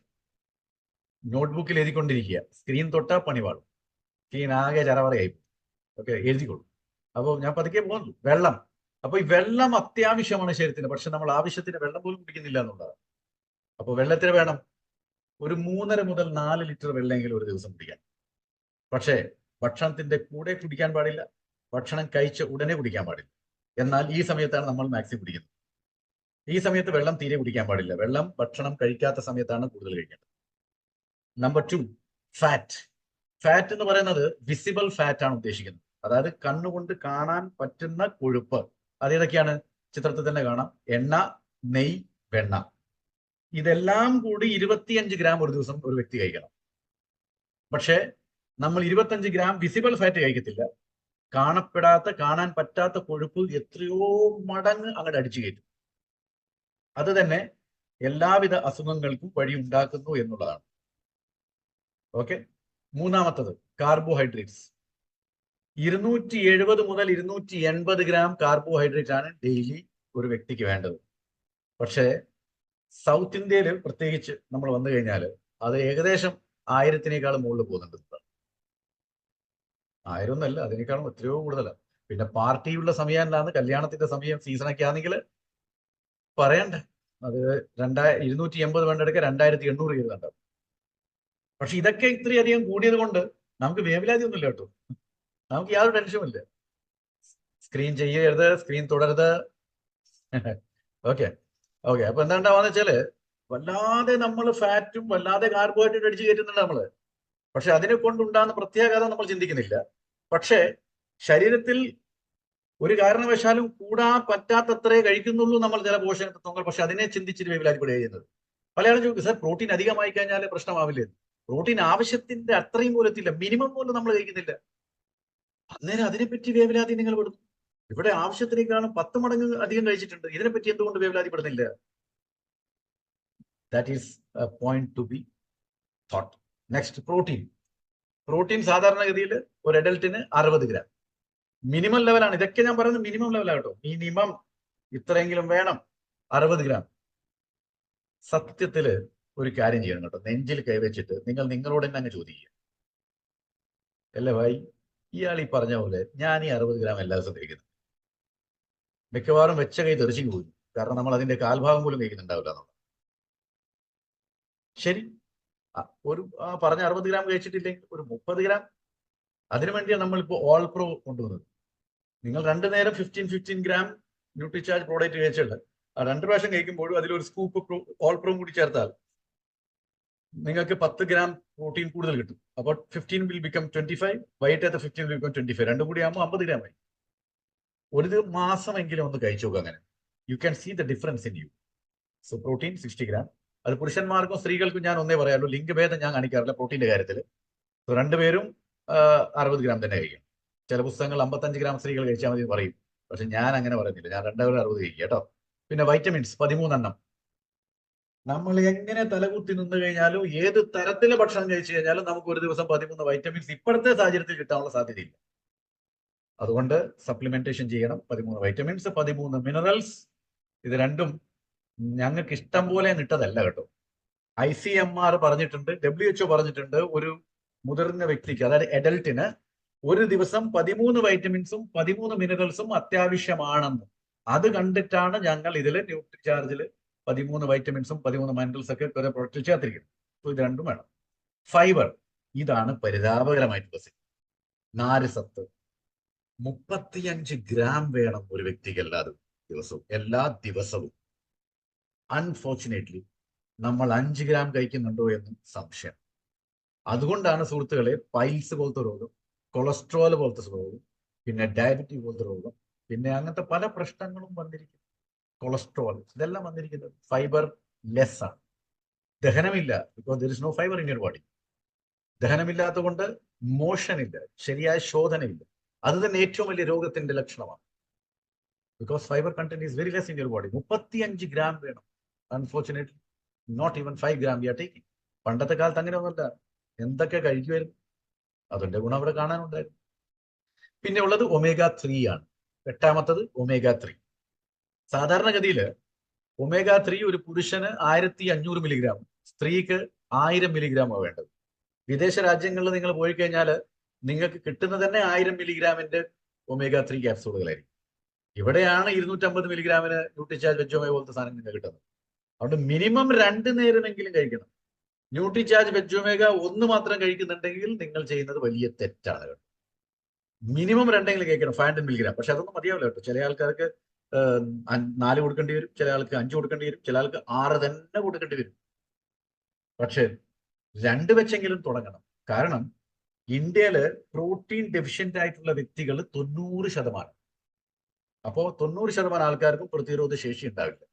നോട്ട്ബുക്കിൽ എഴുതിക്കൊണ്ടിരിക്കുക. സ്ക്രീൻ തൊട്ടാൽ പണി പാടും, സ്ക്രീൻ ആകെ ചരവറയായി. ഓക്കെ, എഴുതിക്കോളൂ. അപ്പോൾ ഞാൻ പതുക്കെ പോകുന്നു. വെള്ളം. അപ്പൊ ഈ വെള്ളം അത്യാവശ്യമാണ് ശരീരത്തിന്. പക്ഷെ നമ്മൾ ആവശ്യത്തിന് വെള്ളം പോലും കുടിക്കുന്നില്ല എന്നുള്ളതാണ്. അപ്പോൾ വെള്ളത്തിന് വേണം ഒരു 3.5 മുതൽ 4 ലിറ്റർ വെള്ളമെങ്കിലും ഒരു ദിവസം കുടിക്കാൻ. പക്ഷേ ഭക്ഷണത്തിന്റെ കൂടെ കുടിക്കാൻ പാടില്ല, ഭക്ഷണം കഴിച്ച ഉടനെ കുടിക്കാൻ പാടില്ല. എന്നാൽ ഈ സമയത്താണ് നമ്മൾ മാക്സിമം കുടിക്കുന്നത്. ഈ സമയത്ത് വെള്ളം തീരെ കുടിക്കാൻ പാടില്ല. വെള്ളം ഭക്ഷണം കഴിക്കാത്ത സമയത്താണ് കൂടുതൽ കഴിക്കേണ്ടത്. Number 2, fat. ഫാറ്റ് എന്ന് പറയുന്നത് വിസിബിൾ ഫാറ്റ് ആണ് ഉദ്ദേശിക്കുന്നത്. അതായത് കണ്ണുകൊണ്ട് കാണാൻ പറ്റുന്ന കൊഴുപ്പ്. അതേതൊക്കെയാണ്? ചിത്രത്തിൽ തന്നെ കാണാം. എണ്ണ, നെയ്, വെണ്ണ. ഇതെല്ലാം കൂടി 25 ഗ്രാം ഒരു ദിവസം ഒരു വ്യക്തി കഴിക്കണം. പക്ഷേ നമ്മൾ 25 ഗ്രാം വിസിബിൾ ഫാറ്റ് കഴിക്കത്തില്ല. കാണപ്പെടാത്ത, കാണാൻ പറ്റാത്ത കൊഴുപ്പ് എത്രയോ മടങ്ങ് അങ്ങോട്ട് അടിച്ചു കയറ്റും. അത് തന്നെ എല്ലാവിധ അസുഖങ്ങൾക്കും വഴി ഉണ്ടാക്കുന്നു എന്നുള്ളതാണ്. ഓക്കെ, മൂന്നാമത്തത് കാർബോഹൈഡ്രേറ്റ്സ്. 270 മുതൽ 280 ഗ്രാം കാർബോഹൈഡ്രേറ്റ് ആണ് ഡെയിലി ഒരു വ്യക്തിക്ക് വേണ്ടത്. പക്ഷേ സൗത്ത് ഇന്ത്യയിൽ പ്രത്യേകിച്ച് നമ്മൾ വന്നു കഴിഞ്ഞാൽ അത് ഏകദേശം 1000-നേക്കാളും മുകളിൽ പോകുന്നുണ്ട്. 1000 ഒന്നല്ല, അതിനേക്കാളും എത്രയോ കൂടുതലാണ്. പിന്നെ പാർട്ടിയുള്ള സമയമല്ലാന്ന്, കല്യാണത്തിന്റെ സമയം, സീസണൊക്കെ ആണെങ്കിൽ പറയണ്ടേ. അത് 280 വേണ്ടെടുക്കുക 2800 ചെയ്തുണ്ടാവും. പക്ഷെ ഇതൊക്കെ ഇത്രയധികം കൂടിയത് കൊണ്ട് നമുക്ക് വേവലാതി ഒന്നുമില്ല കേട്ടോ. നമുക്ക് യാതൊരു ടെൻഷനും ഇല്ല. സ്ക്രീൻ ചെയ്യരുത്, സ്ക്രീൻ തുടരുത്. Okay okay. അപ്പൊ എന്താണ്ടാവാന്ന് വെച്ചാല് വല്ലാതെ നമ്മൾ ഫാറ്റും വല്ലാതെ കാർബോഹൈഡ്രേറ്റ് അടിച്ചു കയറ്റുന്നുണ്ട് നമ്മള്. പക്ഷെ അതിനെ കൊണ്ടുണ്ടാകുന്ന പ്രത്യാഘാതം നമ്മൾ ചിന്തിക്കുന്നില്ല. പക്ഷേ ശരീരത്തിൽ ഒരു കാരണവശാലും കൂടാൻ പറ്റാത്തത്രേ കഴിക്കുന്നുള്ളൂ നമ്മൾ ചില പോഷക തത്വങ്ങൾ. പക്ഷെ അതിനെ ചിന്തിച്ചിട്ട് വേവലാതിപ്പെടുക ചെയ്യുന്നത്. പലയാളും ചോദിക്കും, സാർ പ്രോട്ടീൻ അധികമായി കഴിഞ്ഞാൽ പ്രശ്നമാവില്ലേ? പ്രോട്ടീൻ ആവശ്യത്തിന്റെ അത്രയും പോലും എത്തില്ല, മിനിമം പോലും നമ്മൾ കഴിക്കുന്നില്ല. അന്നേരം അതിനെപ്പറ്റി വേവലാതി നിങ്ങൾ പെടുന്നു. ഇവിടെ ആവശ്യത്തിനേക്കാളും 10 മടങ്ങ് അധികം കഴിച്ചിട്ടുണ്ട്. ഇതിനെപ്പറ്റി എന്തുകൊണ്ട് വേവലാതിപ്പെടുന്നില്ല? That is a point to be thought. Next, protein. Protein സാധാരണഗതിയിൽ ഒരു അഡൽട്ടിന് 60 ഗ്രാം മിനിമം ലെവലാണ്. ഇതൊക്കെ ഞാൻ പറയുന്നത് മിനിമം ലെവലാണ് കേട്ടോ. മിനിമം ഇത്രയെങ്കിലും വേണം, 60 ഗ്രാം. സത്യത്തില് ഒരു കാര്യം ചെയ്യണം കേട്ടോ, നെഞ്ചിൽ കൈവച്ചിട്ട് നിങ്ങൾ നിങ്ങളോട് തന്നെ അങ്ങ് ചോദിക്കുക, അല്ലേ ഭായി, ഇയാൾ ഈ പറഞ്ഞ പോലെ ഞാൻ ഈ 60 ഗ്രാം എല്ലാ ദിവസവും കഴിക്കുന്നു. മിക്കവാറും വെച്ച കൈ തെറിച്ചു പോകും. കാരണം നമ്മൾ അതിന്റെ കാൽഭാഗം പോലും കഴിക്കുന്നുണ്ടാവില്ല എന്നുള്ളത്. ശരി, ഒരു പറഞ്ഞ 60 ഗ്രാം കഴിച്ചിട്ടില്ലെങ്കിൽ ഒരു 30 ഗ്രാം. അതിനുവേണ്ടിയാണ് നമ്മളിപ്പോൾ ഓൾ പ്രോ കൊണ്ടുവന്നത്. നിങ്ങൾ 2 നേരം 15 ഗ്രാം ന്യൂട്രിചാർജ് പ്രോഡക്റ്റ് കഴിച്ചിട്ട് 2 പ്രാവശ്യം കഴിക്കുമ്പോഴും അതിലൊരു സ്കൂപ്പ് ഓൾ പ്രോ കൂടി ചേർത്താൽ നിങ്ങൾക്ക് 10 ഗ്രാം പ്രോട്ടീൻ കൂടുതൽ കിട്ടും. അപ്പോൾ 15 വിൽ ബിക്കം 25, വൈകിട്ടത്തെ 15 വിൽ ബിക്കം 25. രണ്ടും കൂടി ആകുമ്പോൾ 50 ഗ്രാം ആയി. ഒരു മാസമെങ്കിലും ഒന്ന് കഴിച്ചു നോക്കുക. അങ്ങനെ you can see the difference in you. So protein 60 gram. അത് പുരുഷന്മാർക്കും സ്ത്രീകൾക്കും ഞാൻ ഒന്നേ പറയാറുള്ളൂ, ലിംഗഭേദം ഞാൻ കാണിക്കാറില്ല പ്രോട്ടീന്റെ കാര്യത്തിൽ. രണ്ടുപേരും 60 ഗ്രാം തന്നെ കഴിക്കും. ചില പുസ്തകങ്ങൾ 55 ഗ്രാം സ്ത്രീകൾ കഴിച്ചാൽ മതി പറയും. പക്ഷെ ഞാൻ അങ്ങനെ പറയുന്നില്ല, ഞാൻ 260 കഴിക്കും കേട്ടോ. പിന്നെ വൈറ്റമിൻസ് 13 നമ്മൾ എങ്ങനെ തലകുത്തി നിന്ന് കഴിഞ്ഞാലും ഏത് തരത്തിലെ ഭക്ഷണം കഴിച്ചു കഴിഞ്ഞാലും നമുക്ക് ഒരു ദിവസം 13 വൈറ്റമിൻസ് ഇപ്പോഴത്തെ സാഹചര്യത്തിൽ കിട്ടാനുള്ള സാധ്യതയില്ല. അതുകൊണ്ട് സപ്ലിമെന്റേഷൻ ചെയ്യണം. 13 വൈറ്റമിൻസ്, 13 മിനറൽസ്. ഇത് രണ്ടും ഞങ്ങൾക്ക് ഇഷ്ടം പോലെ ഇട്ടതല്ല കേട്ടോ. ICMR പറഞ്ഞിട്ടുണ്ട്, WHO പറഞ്ഞിട്ടുണ്ട്, ഒരു മുതിർന്ന വ്യക്തിക്ക്, അതായത് അഡൽട്ടിന് ഒരു ദിവസം 13 വൈറ്റമിൻസും 13 മിനറൽസും അത്യാവശ്യമാണെന്ന്. അത് കണ്ടിട്ടാണ് ഞങ്ങൾ ഇതിൽ ന്യൂട്രിചാർജിൽ 13 വൈറ്റമിൻസും 13 മിനറൽസ് ഒക്കെ ഒരു പ്രൊഡക്റ്റിൽ ചേർത്തിരിക്കുന്നത്. അപ്പോൾ ഇത് രണ്ടും വേണം. ഫൈബർ, ഇതാണ് പരിതാപകരമായിട്ടുള്ള നാര് സത്ത്. 35 ഗ്രാം വേണം ഒരു വ്യക്തിക്ക് എല്ലാ ദിവസവും. അൺഫോർച്ചുനേറ്റ്ലി നമ്മൾ 5 ഗ്രാം കഴിക്കുന്നുണ്ടോ എന്ന് സംശയം. അതുകൊണ്ടാണ് സുഹൃത്തുക്കളെ പൈൽസ് പോലത്തെ രോഗം, കൊളസ്ട്രോൾ പോലത്തെ രോഗം, പിന്നെ ഡയബറ്റീസ് പോലത്തെ രോഗം, പിന്നെ അങ്ങനത്തെ പല പ്രശ്നങ്ങളും വന്നിരിക്കും. കൊളസ്ട്രോൾ, ഇതെല്ലാം വന്നിരിക്കുന്നത് ഫൈബർ ലെസ് ആണ്. ദഹനമില്ല, because there is no fibre in your body. ദഹനമില്ലാത്തത് കൊണ്ട് മോഷൻ ഇല്ല, ശരിയായ ശോധനയില്ല. അത് തന്നെ ഏറ്റവും വലിയ രോഗത്തിന്റെ ലക്ഷണമാണ്. Because fibre content is very less in your body. 35 gram വേണം. Unfortunately not even 5 gram we are taking. പണ്ടത്തെ കാലത്ത് അങ്ങനെ ഒന്നുമല്ല, എന്തൊക്കെ കഴിക്കുമായിരുന്നു, അതിന്റെ ഗുണം അവിടെ കാണാനുണ്ടായിരുന്നു. പിന്നെ ഉള്ളത് omega-3 ആണ്. 8ാമത്തത് omega-3. സാധാരണഗതിയിൽ omega-3 ഒരു പുരുഷന് 1500 മില്ലിഗ്രാം, സ്ത്രീക്ക് 1000 മില്ലിഗ്രാമാണ് വേണ്ടത്. വിദേശ രാജ്യങ്ങളിൽ നിങ്ങൾ പോയി കഴിഞ്ഞാൽ നിങ്ങൾക്ക് കിട്ടുന്നത് തന്നെ 1000 മില്ലിഗ്രാമിന്റെ omega-3 ക്യാപ്സൂളുകളായിരിക്കും. ഇവിടെയാണ് 250 മില്ലിഗ്രാമിന് ന്യൂട്രിചാർജ് വെജോമേ പോലത്തെ സാധനം നിങ്ങൾക്ക് കിട്ടുന്നത്. അതുകൊണ്ട് മിനിമം 2 നേരമെങ്കിലും കഴിക്കണം. ന്യൂട്രിചാർജ് വെജോമേഗ 1 മാത്രം കഴിക്കുന്നുണ്ടെങ്കിൽ നിങ്ങൾ ചെയ്യുന്നത് വലിയ തെറ്റാണ് കേട്ടോ. മിനിമം 2 കഴിക്കണം, 500 മില്ലിഗ്രാം. പക്ഷെ അതൊന്നും മതിയാവില്ല കേട്ടോ. ചില ആൾക്കാർക്ക് 4 കൊടുക്കേണ്ടി വരും, ചില ആൾക്ക് 5 കൊടുക്കേണ്ടി വരും, ചില ആൾക്ക് 6 തന്നെ കൊടുക്കേണ്ടി വരും. പക്ഷെ 2 വെച്ചെങ്കിലും തുടങ്ങണം. കാരണം ഇന്ത്യയില് പ്രോട്ടീൻ ഡെഫിഷ്യന്റ് ആയിട്ടുള്ള വ്യക്തികൾ 90%. അപ്പോ 90% ആൾക്കാർക്കും പ്രതിരോധ ശേഷി ഉണ്ടാവില്ല.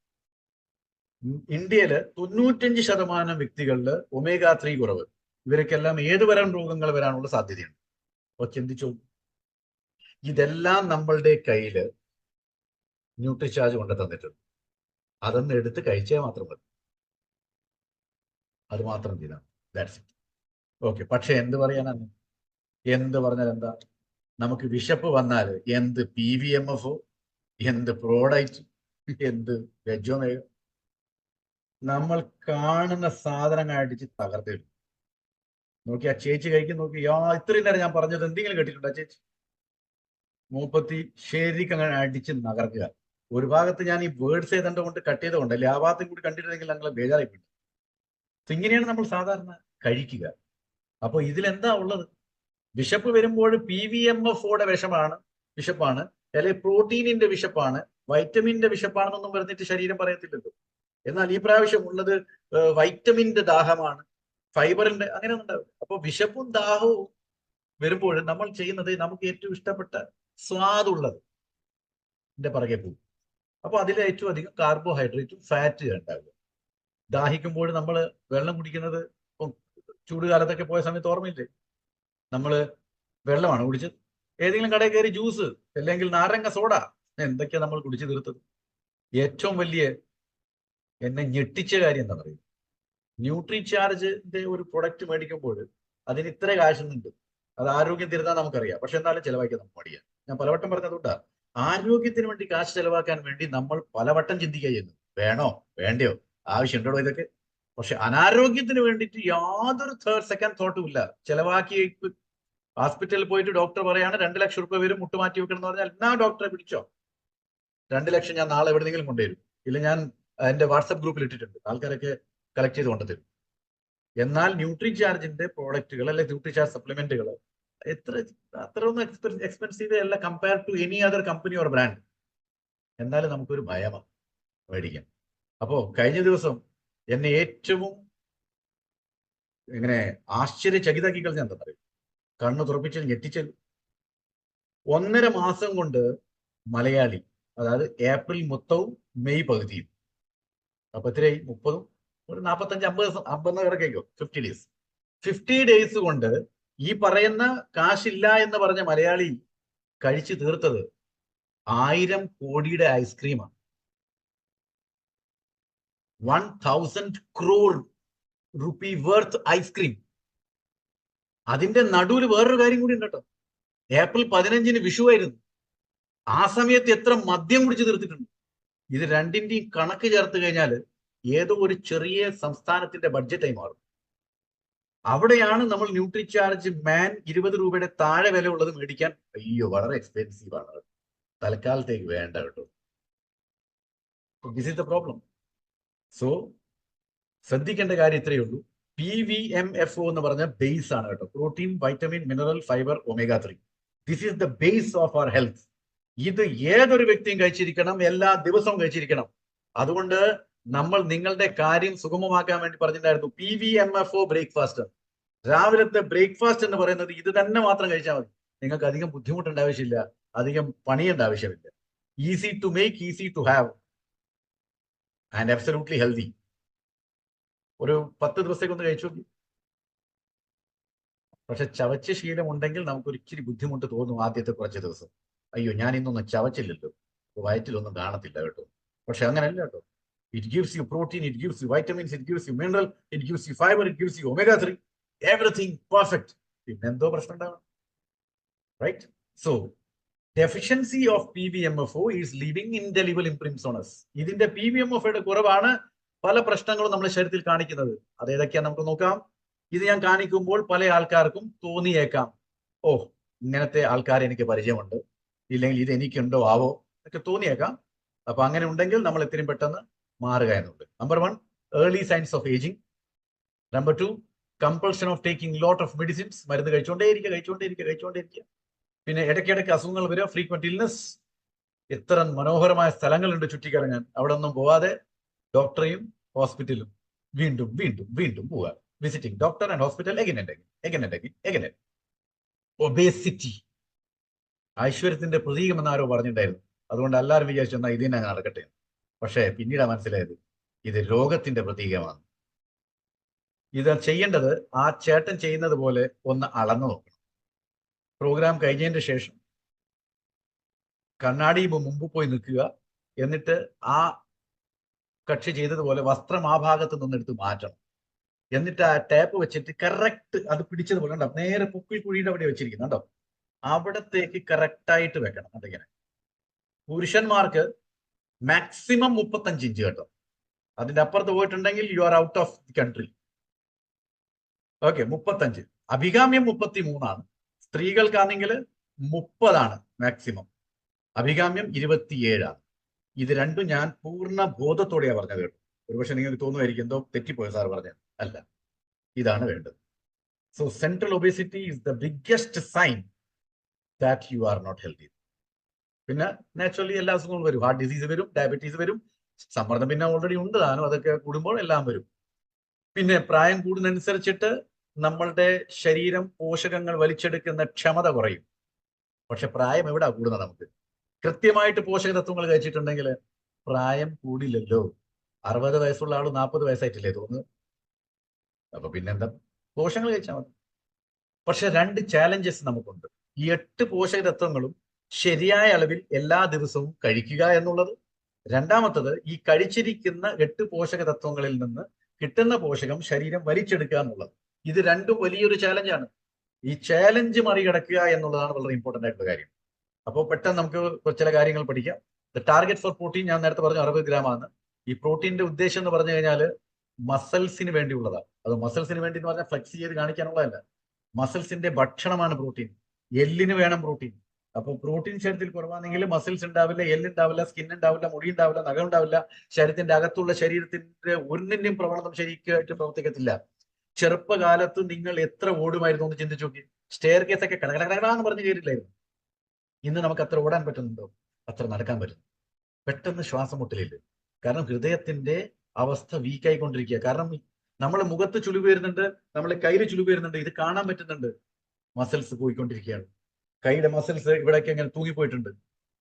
ഇന്ത്യയില് 95% വ്യക്തികളിൽ omega-3 കുറവ്. ഇവർക്കെല്ലാം ഏതുതരം രോഗങ്ങൾ വരാനുള്ള സാധ്യതയുണ്ട്. അപ്പൊ ചിന്തിച്ചു, ഇതെല്ലാം നമ്മളുടെ കയ്യില് ന്യൂട്രിചാർജ് കൊണ്ട് തന്നിട്ടുണ്ട്. അതൊന്ന് എടുത്ത് കഴിച്ചാൽ മാത്രം മതി. അത് മാത്രം ചെയ്താൽ ദാറ്റ്സ് ഇറ്റ്. ഓക്കെ. പക്ഷെ എന്ത് പറയാനാണ്, എന്ത് പറഞ്ഞാൽ എന്താ, നമുക്ക് വിശപ്പ് വന്നാൽ എന്ത് PVMF, എന്ത് പ്രോഡക്റ്റ്, എന്ത് വെജോമേഗ, നമ്മൾ കാണുന്ന സാധനങ്ങൾ അടിച്ച് തകർത്തിടും. നോക്കി ആ ചേച്ചി കഴിക്കും, നോക്കി ഇത്രയും നേരം ഞാൻ പറഞ്ഞത് എന്തെങ്കിലും കേട്ടിട്ടുണ്ടോ ചേച്ചി? മൂപ്പത്തി ശരിക്കും അങ്ങനെ അടിച്ച് നകർക്കുക. ഒരു ഭാഗത്ത് ഞാൻ ഈ വേർഡ്സ് ഏതാണ്ട് കൊണ്ട് കട്ട് ചെയ്തുകൊണ്ട്, അല്ലെ ആ ഭാഗത്തും കൂടി കണ്ടിട്ടുണ്ടെങ്കിൽ ഞങ്ങൾ ബേജാറായിട്ടുണ്ട്. ഇങ്ങനെയാണ് നമ്മൾ സാധാരണ കഴിക്കുക. അപ്പോൾ ഇതിലെന്താ ഉള്ളത്? വിശപ്പ് വരുമ്പോൾ PVMF-യുടെ വിശപ്പാണ്, അല്ലെങ്കിൽ പ്രോട്ടീനിന്റെ വിശപ്പാണ്, വൈറ്റമിന്റെ വിശപ്പാണെന്നൊന്നും പറഞ്ഞിട്ട് ശരീരം പറയത്തില്ലല്ലോ. എന്നാൽ ഈ പ്രാവശ്യം ഉള്ളത് വൈറ്റമിന്റെ ദാഹമാണ്, ഫൈബറിന്റെ, അങ്ങനെ ഒന്നും ഉണ്ടാവില്ല. അപ്പൊ വിശപ്പും ദാഹവും വരുമ്പോൾ നമ്മൾ ചെയ്യുന്നത് നമുക്ക് ഏറ്റവും ഇഷ്ടപ്പെട്ട സ്വാദുള്ളത് പിറകെ പോകും. അപ്പൊ അതിൽ ഏറ്റവും അധികം കാർബോഹൈഡ്രേറ്റും ഫാറ്റ് ഉണ്ടാവുക. ദാഹിക്കുമ്പോൾ നമ്മൾ വെള്ളം കുടിക്കുന്നത്, ചൂടുകാലത്തൊക്കെ പോയ സമയത്ത് ഓർമ്മയില്ലേ, നമ്മള് വെള്ളമാണ് കുടിച്ചത്. ഏതെങ്കിലും കടയിൽ കയറി ജ്യൂസ് അല്ലെങ്കിൽ നാരങ്ങ സോഡ, എന്തൊക്കെയാ നമ്മൾ കുടിച്ചു തീർത്തത്. ഏറ്റവും വലിയ എന്നെ ഞെട്ടിച്ച കാര്യം എന്താ പറയുക, ന്യൂട്രിചാർജിന്റെ ഒരു പ്രൊഡക്റ്റ് മേടിക്കുമ്പോൾ അതിന് ഇത്ര കാശുന്നുണ്ട്. അത് ആരോഗ്യം തരുന്നതാ നമുക്കറിയാം, പക്ഷെ എന്നാലും ചെലവാക്കിയാൽ നമുക്ക് മടിയാ. ഞാൻ പലവട്ടം പറഞ്ഞതുകൊണ്ടാ, ആരോഗ്യത്തിന് വേണ്ടി കാശ് ചെലവാക്കാൻ വേണ്ടി നമ്മൾ പലവട്ടം ചിന്തിക്കുക ചെയ്യുന്നു, വേണോ വേണ്ടയോ, ആവശ്യമുണ്ടോ ഇതൊക്കെ. പക്ഷെ അനാരോഗ്യത്തിന് വേണ്ടിയിട്ട് യാതൊരു സെക്കൻഡ് തോട്ടും ഇല്ല. ചെലവാക്കി ഹോസ്പിറ്റലിൽ പോയിട്ട് ഡോക്ടർ പറയാണ് 2 ലക്ഷം രൂപ വരും, മുട്ടുമാറ്റി വെക്കണം എന്ന് പറഞ്ഞാൽ, എന്നാ ഡോക്ടറെ പിടിച്ചോ, 2 ലക്ഷം ഞാൻ നാളെ എവിടെയെങ്കിലും കൊണ്ടുവരും, ഇല്ല ഞാൻ എന്റെ വാട്സപ്പ് ഗ്രൂപ്പിൽ ഇട്ടിട്ടുണ്ട്, ആൾക്കാരൊക്കെ കളക്ട് ചെയ്ത് കൊണ്ടുതരും. എന്നാൽ ന്യൂട്രിചാർജിന്റെ പ്രോഡക്റ്റുകൾ അല്ലെങ്കിൽ ന്യൂട്രിചാർജ് സപ്ലിമെന്റുകൾ അത്രയൊന്നും എക്സ്പെൻസീവ് അല്ല compare to any other company or brand. എന്നാലും നമുക്കൊരു ഭയമാണ് മേടിക്കാൻ. അപ്പോ കഴിഞ്ഞ ദിവസം എന്നെ ഏറ്റവും ഇങ്ങനെ ആശ്ചര്യചകിതാക്കി കളഞ്ഞാൽ എന്താ പറയും, കണ്ണ് തുറപ്പിച്ച് ഞെട്ടിച്ചത്, 1.5 മാസം കൊണ്ട് മലയാളി, അതായത് ഏപ്രിൽ മൊത്തവും മെയ് പകുതിയും, അപ്പൊ എത്രയായി, 30, ഒരു 45, 50 കിടക്കേക്കോ, 50 ഡേയ്സ്. 50 ഡേയ്സ് കൊണ്ട് ഈ പറയുന്ന കാശില്ല എന്ന് പറഞ്ഞ മലയാളി കഴിച്ചു തീർത്തത് 1000 കോടിയുടെ ഐസ്ക്രീമാണ്. 1000 crore rupee വർത്ത് ഐസ്ക്രീം. അതിന്റെ നടുവിൽ വേറൊരു കാര്യം കൂടി ഉണ്ട് കേട്ടോ. ഏപ്രിൽ 15 വിഷു ആയിരുന്നു. ആ സമയത്ത് എത്ര മദ്യം കുടിച്ച് തീർത്തിട്ടുണ്ട്. ഇത് രണ്ടിന്റെയും കണക്ക് ചേർത്ത് കഴിഞ്ഞാൽ ഏതോ ഒരു ചെറിയ സംസ്ഥാനത്തിന്റെ ബഡ്ജറ്റായി മാറും. അവിടെയാണ് നമ്മൾ ന്യൂട്രിചാർജ് മാൻ 20 രൂപയുടെ താഴെ വില ഉള്ളത് മേടിക്കാൻ. അയ്യോ, വളരെ എക്സ്പെൻസീവ് ആണ്, തൽക്കാലത്തേക്ക് വേണ്ട കേട്ടോ. This is the problem. So ശ്രദ്ധിക്കേണ്ട കാര്യം ഇത്രയേ ഉള്ളൂ. PVMFO എന്ന് പറഞ്ഞ ബേസ് ആണ് കേട്ടോ. Protein, vitamin, mineral, fibre, omega-3. This is the base of our health. ഇത് ഏതൊരു വ്യക്തിയും കഴിച്ചിരിക്കണം, എല്ലാ ദിവസവും കഴിച്ചിരിക്കണം. അതുകൊണ്ട് നമ്മൾ നിങ്ങളുടെ കാര്യം സുഗമമാക്കാൻ വേണ്ടി പറഞ്ഞിട്ടുണ്ടായിരുന്നു PVMFO ബ്രേക്ക്ഫാസ്റ്റ്. രാവിലത്തെ ബ്രേക്ക്ഫാസ്റ്റ് എന്ന് പറയുന്നത് ഇത് തന്നെ മാത്രം കഴിച്ചാൽ മതി. നിങ്ങൾക്ക് അധികം ബുദ്ധിമുട്ടേണ്ട ആവശ്യമില്ല, അധികം പണിയേണ്ട ആവശ്യമില്ല. Easy to make, easy to have and absolutely healthy. ഒരു 10 ദിവസത്തേക്ക് ഒന്ന് കഴിച്ചു നോക്കി. പക്ഷെ ചവച്ച ശീലം ഉണ്ടെങ്കിൽ നമുക്കൊരു ഇച്ചിരി ബുദ്ധിമുട്ട് തോന്നും ആദ്യത്തെ കുറച്ച് ദിവസം. അയ്യോ, ഞാൻ ഇന്നൊന്നും ചവച്ചില്ലല്ലോ, വയറ്റിലൊന്നും കാണത്തില്ല കേട്ടോ. പക്ഷെ അങ്ങനെയല്ല കേട്ടോ. It gives you protein, it gives you vitamins, it gives you mineral, it gives you fibre, it gives you omega-3. Everything perfect. പിന്നെന്തോ പ്രശ്നം ഉണ്ടാവും, right? So deficiency of PVMFO is living indelible imprints on us. ഇതിന്റെ PVMFOയുടെ കുറവാണ് പല പ്രശ്നങ്ങളും നമ്മുടെ ശരീരത്തിൽ കാണിക്കുന്നത്. അത് ഏതൊക്കെയാ നമുക്ക് നോക്കാം. ഇത് ഞാൻ കാണിക്കുമ്പോൾ പല ആൾക്കാർക്കും തോന്നിയേക്കാം, ഓ ഇങ്ങനത്തെ ആൾക്കാർ എനിക്ക് പരിചയമുണ്ട്, ഇല്ലെങ്കിൽ ഇത് എനിക്കുണ്ടോ ആവോ ഒക്കെ തോന്നിയേക്കാം. അപ്പൊ അങ്ങനെ ഉണ്ടെങ്കിൽ നമ്മൾ എത്രയും പെട്ടെന്ന് മാറുക എന്നുണ്ട്. Number 1, early signs of ageing. Number 2, compulsion of taking lot of medicines. മരുന്ന് കഴിച്ചുകൊണ്ടേയിരിക്കുക. പിന്നെ ഇടയ്ക്കിടയ്ക്ക് അസുഖങ്ങൾ വരിക, ഫ്രീക്വന്റ് ഇൽനെസ്. എത്ര മനോഹരമായ സ്ഥലങ്ങളുണ്ട് ചുറ്റിക്കറങ്ങാൻ. അവിടെ ഒന്നും പോവാതെ ഡോക്ടറെയും ഹോസ്പിറ്റലും വീണ്ടും പോവുക. Visiting doctor and hospital again and again. Obesity ഐശ്വര്യത്തിന്റെ പ്രതീകം എന്നാരോ പറഞ്ഞിട്ടുണ്ടായിരുന്നു. അതുകൊണ്ട് എല്ലാവരും വിചാരിച്ചു എന്നാൽ ഇതിനെ നടക്കട്ടെ. പക്ഷേ പിന്നീട് മനസ്സിലായത് ഇത് രോഗത്തിന്റെ പ്രതീകമാണ്. ഇത് ചെയ്യേണ്ടത് ആ ചേട്ടൻ ചെയ്യുന്നത് പോലെ ഒന്ന് അളന്നു നോക്കണം. പ്രോഗ്രാം കഴിഞ്ഞതിന്റെ ശേഷം കണ്ണാടി മുമ്പ് പോയി നിൽക്കുക. എന്നിട്ട് ആ കക്ഷി ചെയ്തതുപോലെ വസ്ത്രം ആ ഭാഗത്ത് നിന്നെടുത്ത് മാറ്റണം. എന്നിട്ട് ആ ടാപ്പ് വെച്ചിട്ട് കറക്റ്റ് അത് പിടിച്ചതുപോലെ കണ്ടോ, നേരെ പുക്കിൽ കുഴിയുടെ അവിടെ വെച്ചിരിക്കുന്നുണ്ടോ, അവിടത്തേക്ക് കറക്റ്റായിട്ട് വെക്കണം. അതിങ്ങനെ പുരുഷന്മാർക്ക് മാക്സിമം 35 ഇഞ്ച് കേട്ടോ. അതിന്റെ അപ്പുറത്ത് പോയിട്ടുണ്ടെങ്കിൽ you are out of the country. Okay, 35. അഭികാമ്യം 33 സ്ത്രീകൾക്കാണെങ്കിൽ 30 മാക്സിമം. അഭികാമ്യം 27. ഇത് രണ്ടും ഞാൻ പൂർണ്ണ ബോധത്തോടെയാണ് പറഞ്ഞത് കേട്ടോ. ഒരുപക്ഷെ നിങ്ങൾക്ക് തോന്നുമായിരിക്കും എന്തോ തെറ്റിപ്പോയ സാർ പറഞ്ഞത്. അല്ല, ഇതാണ് വേണ്ടത്. So central obesity is the biggest sign that you are not healthy. പിന്നെ നാച്ചുറലി എല്ലാ അസുഖങ്ങളും വരും. ഹാർട്ട് ഡിസീസ് വരും, ഡയബറ്റീസ് വരും, സമ്മർദ്ദം പിന്നെ ഓൾറെഡി ഉണ്ട് താനും, അതൊക്കെ കൂടുമ്പോൾ എല്ലാം വരും. പിന്നെ പ്രായം കൂടുന്നതനുസരിച്ചിട്ട് നമ്മളുടെ ശരീരം പോഷകങ്ങൾ വലിച്ചെടുക്കുന്ന ക്ഷമത കുറയും. പക്ഷെ പ്രായം എവിടാ കൂടുന്നത്? നമുക്ക് കൃത്യമായിട്ട് പോഷക തത്വങ്ങൾ കഴിച്ചിട്ടുണ്ടെങ്കിൽ പ്രായം കൂടില്ലല്ലോ. 60 വയസ്സുള്ള ആള് 40 വയസ്സായിട്ടില്ലേ തോന്നുന്നു. അപ്പൊ പിന്നെന്താ, പോഷകങ്ങൾ കഴിച്ചാൽ മതി. പക്ഷെ 2 ചാലഞ്ചസ് നമുക്കുണ്ട്. ഈ 8 പോഷക തത്വങ്ങളും ശരിയായ അളവിൽ എല്ലാ ദിവസവും കഴിക്കുക എന്നുള്ളത്. രണ്ടാമത്തത്, ഈ കഴിച്ചിരിക്കുന്ന 8 പോഷക തത്വങ്ങളിൽ നിന്ന് കിട്ടുന്ന പോഷകം ശരീരം വലിച്ചെടുക്കുക എന്നുള്ളത്. ഇത് രണ്ടും വലിയൊരു ചാലഞ്ചാണ്. ഈ ചാലഞ്ച് മറികടക്കുക എന്നുള്ളതാണ് വളരെ ഇമ്പോർട്ടന്റ് ആയിട്ടുള്ള കാര്യം. അപ്പോൾ പെട്ടെന്ന് നമുക്ക് ചില കാര്യങ്ങൾ പഠിക്കാം. ദ ടാർഗറ്റ് ഫോർ പ്രോട്ടീൻ ഞാൻ നേരത്തെ പറഞ്ഞു 60 gram ആണ്. ഈ പ്രോട്ടീന്റെ ഉദ്ദേശം എന്ന് പറഞ്ഞു കഴിഞ്ഞാൽ മസിൽസിന് വേണ്ടിയുള്ളതാണ്. അത് മസിൽസിന് വേണ്ടി എന്ന് പറഞ്ഞാൽ ഫ്ലെക്സ് ചെയ്ത് കാണിക്കാനുള്ളതല്ല. മസിൽസിന്റെ ഭക്ഷണമാണ് പ്രോട്ടീൻ. എല്ലിന് വേണം പ്രോട്ടീൻ. അപ്പൊ പ്രോട്ടീൻ ശരീരത്തിൽ കുറവാണെങ്കിൽ മസിൽസ് ഉണ്ടാവില്ല, എല്ലുണ്ടാവില്ല, സ്കിൻ ഉണ്ടാവില്ല, മുടി ഉണ്ടാവില്ല, നഖം ഉണ്ടാവില്ല. ശരീരത്തിന്റെ അകത്തുള്ള ശരീരത്തിന്റെ ഒന്നിന്റെയും പ്രവണതം ശരിയായിട്ട് പ്രവർത്തിക്കത്തില്ല. ചെറുപ്പകാലത്ത് നിങ്ങൾ എത്ര ഓടുമായിരുന്നു എന്ന് ചിന്തിച്ചു നോക്കി. സ്റ്റെയർ കേസ് ഒക്കെ കടകടകടാന്ന് പറഞ്ഞ് കയറില്ലായിരുന്നു. ഇന്ന് നമുക്ക് അത്ര ഓടാൻ പറ്റുന്നുണ്ടോ? അത്ര നടക്കാൻ പറ്റുന്നു. പെട്ടെന്ന് ശ്വാസം മുട്ടലില്ല. കാരണം ഹൃദയത്തിന്റെ അവസ്ഥ വീക്കായിക്കൊണ്ടിരിക്കുക. കാരണം നമ്മളെ മുഖത്ത് ചുളിവ് വരുന്നുണ്ട്, നമ്മളെ കയ്യിൽ ചുളിവ് വരുന്നുണ്ട്. ഇത് കാണാൻ പറ്റുന്നുണ്ട്. മസിൽസ് പോയിക്കൊണ്ടിരിക്കുകയാണ്. കൈയുടെ മസിൽസ് ഇവിടേക്ക് അങ്ങനെ തൂങ്ങിപ്പോയിട്ടുണ്ട്.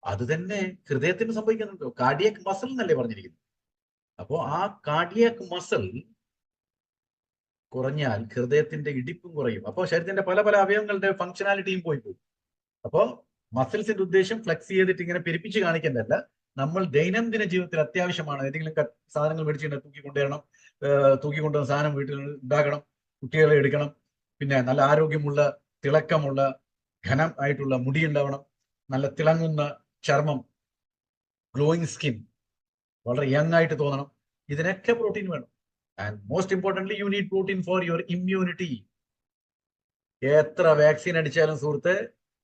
അത് തന്നെ ഹൃദയത്തിന് സംഭവിക്കുന്നുണ്ടോ? കാർഡിയാക് മസിൽ എന്നല്ലേ പറഞ്ഞിരിക്കുന്നത്. അപ്പോ ആ കാർഡിയാക് മസിൽ കുറഞ്ഞാൽ ഹൃദയത്തിന്റെ ഇടിപ്പും കുറയും. അപ്പോൾ ശരീരത്തിന്റെ പല പല അവയവങ്ങളുടെ ഫങ്ഷനാലിറ്റിയും പോയി പോകും. അപ്പോൾ മസിൽസിന്റെ ഉദ്ദേശം ഫ്ലെക്സ് ചെയ്തിട്ട് ഇങ്ങനെ പെരുപ്പിച്ച് കാണിക്കേണ്ടതല്ല. നമ്മൾ ദൈനംദിന ജീവിതത്തിൽ അത്യാവശ്യമാണ്. ഏതെങ്കിലും സാധനങ്ങൾ മേടിച്ചിട്ട് തൂക്കിക്കൊണ്ടുവന്ന സാധനം വീട്ടിൽ ഉണ്ടാക്കണം, കുട്ടികളെ എടുക്കണം, പിന്നെ നല്ല ആരോഗ്യമുള്ള തിളക്കമുള്ള ഘനം ആയിട്ടുള്ള മുടി ഉണ്ടാവണം, നല്ല തിളങ്ങുന്ന ചർമ്മം, ഗ്ലോയിങ് സ്കിൻ, വളരെ യങ് ആയിട്ട് തോന്നണം. ഇതിനൊക്കെ പ്രോട്ടീൻ വേണം. And most importantly you need protein for your immunity. എത്ര വാക്സിൻ അടിച്ചാലും സുഹൃത്തെ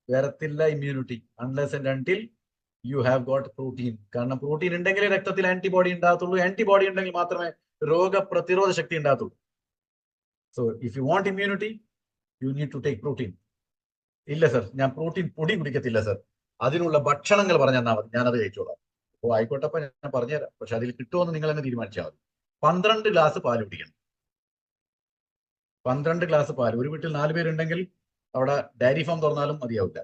വരത്തില്ല immunity unless and until you have got protein. കാരണം പ്രോട്ടീൻ ഉണ്ടെങ്കിലേ രക്തത്തിൽ ആന്റിബോഡി ഉണ്ടാകത്തുള്ളൂ. ആന്റിബോഡി ഉണ്ടെങ്കിൽ മാത്രമേ രോഗപ്രതിരോധ ശക്തി ഉണ്ടാകത്തുള്ളൂ. So if you want immunity you need to take protein. ഇല്ല സർ, ഞാൻ പ്രോട്ടീൻ പൊടി കുടിക്കത്തില്ല സർ, അതിനുള്ള ഭക്ഷണങ്ങൾ പറഞ്ഞാൽ മതി, ഞാനത് കഴിച്ചോളാം. ഓ ആയിക്കോട്ടപ്പ, ഞാൻ പറഞ്ഞുതരാം. പക്ഷെ അതിൽ കിട്ടുമെന്ന് നിങ്ങൾ തന്നെ തീരുമാനിച്ചാൽ മതി. 12 ഗ്ലാസ് പാല് കുടിക്കണം. 12 ഗ്ലാസ് പാല്. ഒരു വീട്ടിൽ 4 പേരുണ്ടെങ്കിൽ അവിടെ ഡയറി ഫാം തുറന്നാലും മതിയാവില്ല.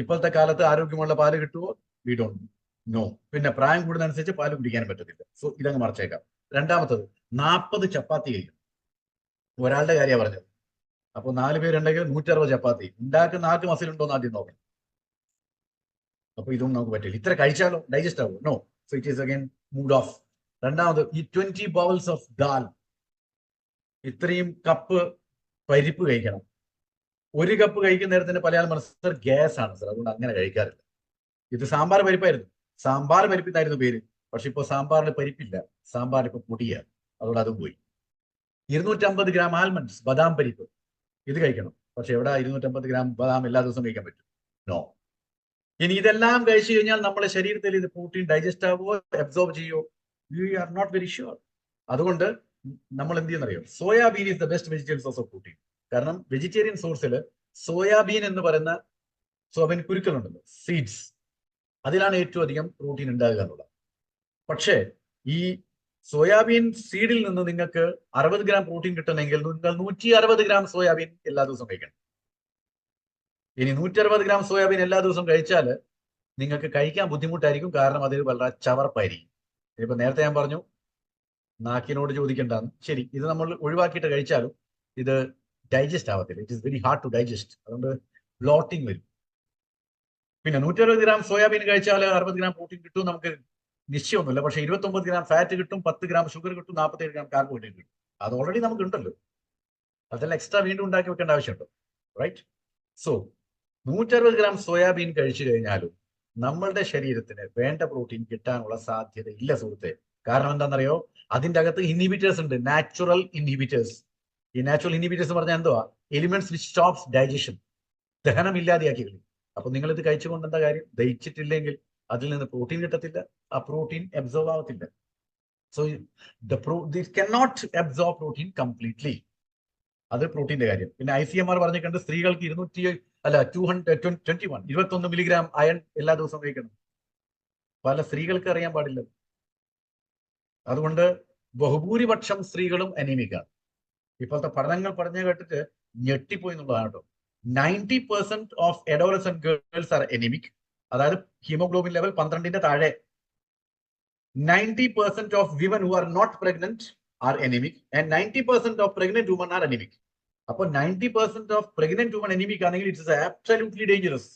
ഇപ്പോഴത്തെ കാലത്ത് ആരോഗ്യമുള്ള പാല് കിട്ടുമോ? We don't know. പിന്നെ പ്രായം കൂടുന്നതനുസരിച്ച് പാല് കുടിക്കാനും പറ്റത്തില്ല. സോ ഇതങ്ങ് മറച്ചേക്കാം. രണ്ടാമത്തത് 40 ചപ്പാത്തി കഴിക്കും. ഒരാളുടെ കാര്യമാണ് പറഞ്ഞത്. അപ്പോൾ 4 പേരുണ്ടെങ്കിൽ 160 ചപ്പാത്തി. ഉണ്ടാക്കുന്ന ആർക്ക് മസിൽ ഉണ്ടോ എന്ന് ആദ്യം നോക്കണം. അപ്പൊ ഇതൊന്നും നമുക്ക് പറ്റില്ല. ഇത്ര കഴിച്ചാലോ ഡൈജസ്റ്റ് ആവും? No. So it is again mood off. രണ്ടാമത് ഈ 20 ബൗൾസ് ഓഫ് ദാൽ, ഇത്രയും കപ്പ് പരിപ്പ് കഴിക്കണം. 1 കപ്പ് കഴിക്കുന്ന നേരത്തിന് പല ആൾ മനസ്സിൽ ഗ്യാസ് ആണ് സർ, അതുകൊണ്ട് അങ്ങനെ കഴിക്കാറില്ല. ഇത് സാമ്പാർ പരിപ്പായിരുന്നു, സാമ്പാർ പരിപ്പിന്നായിരുന്നു പേര്. പക്ഷെ ഇപ്പൊ സാമ്പാറിന് പരിപ്പില്ല, സാമ്പാർ ഇപ്പൊ പൊടിയാണ്, അതുകൊണ്ട് അതും പോയി. 250 ഗ്രാം ആൽമണ്ട്സ്, ബദാം പരിപ്പ്, ഇത് കഴിക്കണം. പക്ഷെ എവിടെ 250 ഗ്രാം ബദാം എല്ലാ ദിവസവും കഴിക്കാൻ പറ്റും? നോ. ഇനി ഇതെല്ലാം കഴിച്ചു കഴിഞ്ഞാൽ നമ്മുടെ ശരീരത്തിൽ ഇത് പ്രോട്ടീൻ ഡൈജസ്റ്റ് ആവുമോ, അബ്സോർബ് ചെയ്യുമോ? You are not very sure. അതുകൊണ്ട് നമ്മൾ എന്ത് ചെയ്യുന്നറിയോ? Soybean is the best vegetable source of protein. കാരണം വെജിറ്റേറിയൻ സോഴ്സിൽ സോയാബീൻ എന്ന് പറയുന്ന സോയാബീൻ കുരുക്കളുണ്ടല്ലോ, സീഡ്സ്, അതിലാണ് ഏറ്റവും അധികം പ്രോട്ടീൻ ഉണ്ടാകുക എന്നുള്ളത്. പക്ഷേ ഈ സോയാബീൻ സീഡിൽ നിന്ന് നിങ്ങൾക്ക് 60 ഗ്രാം പ്രോട്ടീൻ കിട്ടണമെങ്കിൽ നിങ്ങൾ 160 ഗ്രാം സോയാബീൻ എല്ലാ ദിവസവും കഴിക്കണം. ഇനി 160 ഗ്രാം സോയാബീൻ എല്ലാ ദിവസവും കഴിച്ചാൽ നിങ്ങൾക്ക് കഴിക്കാൻ ബുദ്ധിമുട്ടായിരിക്കും. കാരണം അതിൽ വളരെ ചവർപ്പായിരിക്കും. ഇപ്പൊ നേരത്തെ ഞാൻ പറഞ്ഞു നാക്കിനോട് ചോദിക്കേണ്ടെന്ന്. ശരി, ഇത് നമ്മൾ ഒഴിവാക്കിയിട്ട് കഴിച്ചാലും ഇത് ഡൈജസ്റ്റ് ആവത്തില്ല. It is very hard to digest. അതുകൊണ്ട് ബ്ലോട്ടിങ് വരും. പിന്നെ 160 ഗ്രാം സോയാബീൻ കഴിച്ചാൽ 60 ഗ്രാം പ്രോട്ടീൻ കിട്ടും നമുക്ക് നിശ്ചയമൊന്നുമില്ല. പക്ഷെ 29 ഗ്രാം ഫാറ്റ് കിട്ടും, 10 ഗ്രാം ഷുഗർ കിട്ടും, 47 ഗ്രാം കാർബോഹൈഡ്രേറ്റ് കിട്ടും. അത് ഓൾറെഡി നമുക്ക് ഉണ്ടല്ലോ, അതെല്ലാം എക്സ്ട്രാ വീണ്ടും ഉണ്ടാക്കി വെക്കേണ്ട ആവശ്യമുണ്ടോ? റൈറ്റ്. സോ 160 ഗ്രാം സോയാബീൻ കഴിച്ചു കഴിഞ്ഞാലും നമ്മളുടെ ശരീരത്തിന് വേണ്ട പ്രോട്ടീൻ കിട്ടാനുള്ള സാധ്യത ഇല്ല സുഹൃത്തെ. കാരണം എന്താണെന്നറിയോ? അതിൻ്റെ അകത്ത് ഇൻഹിബിറ്റേഴ്സ് ഉണ്ട്, നാച്ചുറൽ ഇൻഹിബിറ്റേഴ്സ്. ഈ നാച്ചുറൽ ഇൻഹിബിറ്റേഴ്സ് പറഞ്ഞാൽ എന്തുവാ? എലിമെന്റ്സ് വിച്ച് സ്റ്റോപ്സ് ഡൈജഷൻ, ദഹനം ഇല്ലാതെയാക്കി കളയും. അപ്പൊ നിങ്ങൾ ഇത് കഴിച്ചുകൊണ്ട് എന്താ കാര്യം? ദഹിച്ചിട്ടില്ലെങ്കിൽ അതിൽ നിന്ന് പ്രോട്ടീൻ കിട്ടത്തില്ല, ആ പ്രോട്ടീൻ അബ്സോർബ് ആവത്തില്ല. So this cannot absorb protein completely. അത് പ്രോട്ടീന്റെ കാര്യം. പിന്നെ ICMR പറഞ്ഞിട്ടുണ്ട് സ്ത്രീകൾക്ക് 21 മില്ലിഗ്രാം അയൺ എല്ലാ ദിവസവും കഴിക്കണം. പല സ്ത്രീകൾക്ക് അറിയാൻ പാടില്ല. അതുകൊണ്ട് ബഹുഭൂരിപക്ഷം സ്ത്രീകളും അനീമിക്കാണ്. ഇപ്പോഴത്തെ പഠനങ്ങൾ പറഞ്ഞു കേട്ടിട്ട് ഞെട്ടിപ്പോയി എന്നുള്ളതാണ് കേട്ടോ. 90% of adolescent girls are anaemic. അതായത് ഹീമോഗ്ലോബിൻ ലെവൽ 12ന്റെ താഴെ. 90% of women who are not pregnant are anaemic and 90% of pregnant woman are anaemic. അപ്പോൾ 90% ഓഫ് പ്രഗ്നന്റ് വുമൺ അനീമിക് ആണെങ്കിൽ ഇറ്റ്സ് ആബ്സല്യൂട്ട്ലി ഡേഞ്ചറസ്.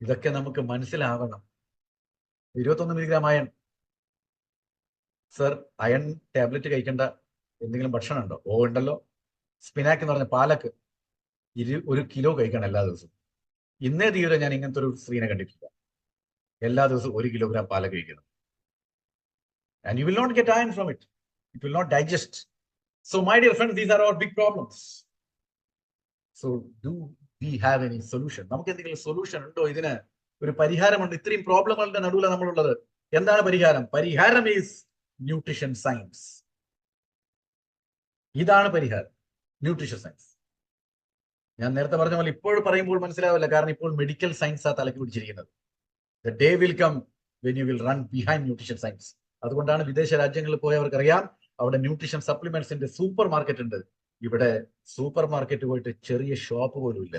ഇതൊക്കെ നമുക്ക് മനസ്സിലാവണം. 21 milligram iron. Sir, iron tablet കഴിക്കേണ്ട എന്തെങ്കിലും ഭക്ഷണം ഉണ്ടോ? ഓ ഉണ്ടല്ലോ. സ്പിനാക്ക് എന്ന് പറഞ്ഞ പാലക്ക് 1 കിലോ കഴിക്കണം എല്ലാ ദിവസവും. ഇന്നേ തീരെ ഞാൻ ഇങ്ങനത്തെ ഒരു സ്ത്രീനെ കണ്ടിട്ടില്ല. എല്ലാ ദിവസവും 1 കിലോഗ്രാം പാലക്ക് കഴിക്കണം. And you will not get iron from it. It will not digest. So my dear friends, these are our big problems. So do we have any solution? നമുക്ക് എന്തെങ്കിലും സൊല്യൂഷൻ ഉണ്ടോ? ഇതിന് ഒരു പരിഹാരമുണ്ട്. ഇത്രയും പ്രോബ്ലങ്ങളുടെ നടുവിലാണ് നമ്മളുള്ളത്. എന്താണ് പരിഹാരം? പരിഹാരം ഈസ് ന്യൂട്രീഷൻ സയൻസ്. ഇതാണ് പരിഹാരം, ന്യൂട്രീഷൻ സയൻസ്. ഞാൻ നേരത്തെ പറഞ്ഞ പോലെ ഇപ്പോഴും പറയുമ്പോൾ മനസ്സിലാവില്ല. കാരണം ഇപ്പോൾ മെഡിക്കൽ സയൻസ് ആ തലക്ക് പിടിച്ചിരിക്കുന്നത്. The day will come when you will run behind nutrition science. അതുകൊണ്ടാണ് വിദേശ രാജ്യങ്ങളിൽ പോയവർക്കറിയാം അവിടെ ന്യൂട്രീഷൻ സപ്ലിമെന്റ്സിന്റെ സൂപ്പർ മാർക്കറ്റ് ഉണ്ട്. ഇവിടെ സൂപ്പർ മാർക്കറ്റ് പോയിട്ട് ചെറിയ ഷോപ്പ് പോലും ഇല്ല.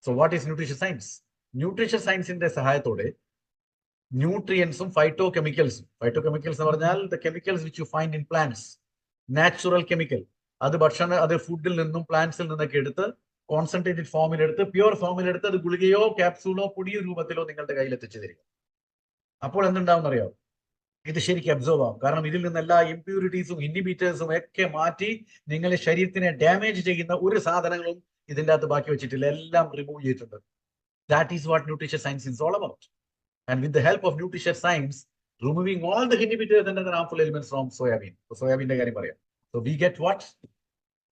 So what is nutrition science? Nutrition സയൻസിന്റെ സഹായത്തോടെ ന്യൂട്രിയൻസും ഫൈറ്റോ കെമിക്കൽസും, എന്ന് പറഞ്ഞാൽ the chemicals which you find in plants, natural chemical, അത് ഫുഡിൽ നിന്നും പ്ലാന്റ്സിൽ നിന്നൊക്കെ എടുത്ത് കോൺസെൻട്രേറ്റഡ് ഫോമിലെടുത്ത്, പ്യുവർ ഫോമിലെടുത്ത് അത് ഗുളികയോ ക്യാപ്സൂളോ പൊടിയോ രൂപത്തിലോ നിങ്ങളുടെ കയ്യിൽ എത്തിച്ചു തരിക. അപ്പോൾ എന്തുണ്ടാവും അറിയാം, ഇത് ശരിക്കും അബ്സോർവ് ആവും. കാരണം ഇതിൽ നിന്ന് എല്ലാ ഇംപ്യൂരിറ്റീസും ഇൻഹിബിറ്റേഴ്സും ഒക്കെ മാറ്റി നിങ്ങളുടെ ശരീരത്തിനെ ഡാമേജ് ചെയ്യുന്ന ഒരു സാധനങ്ങളും ഇതിൻ്റെ അകത്ത് ബാക്കി വെച്ചിട്ടില്ല, എല്ലാം റിമൂവ് ചെയ്തിട്ടുണ്ട്. That is what nutrition science is all about. And with the help of nutrition science, removing all the inhibitors and other harmful elements from soybean. So soybean karyam parayam. So we get what?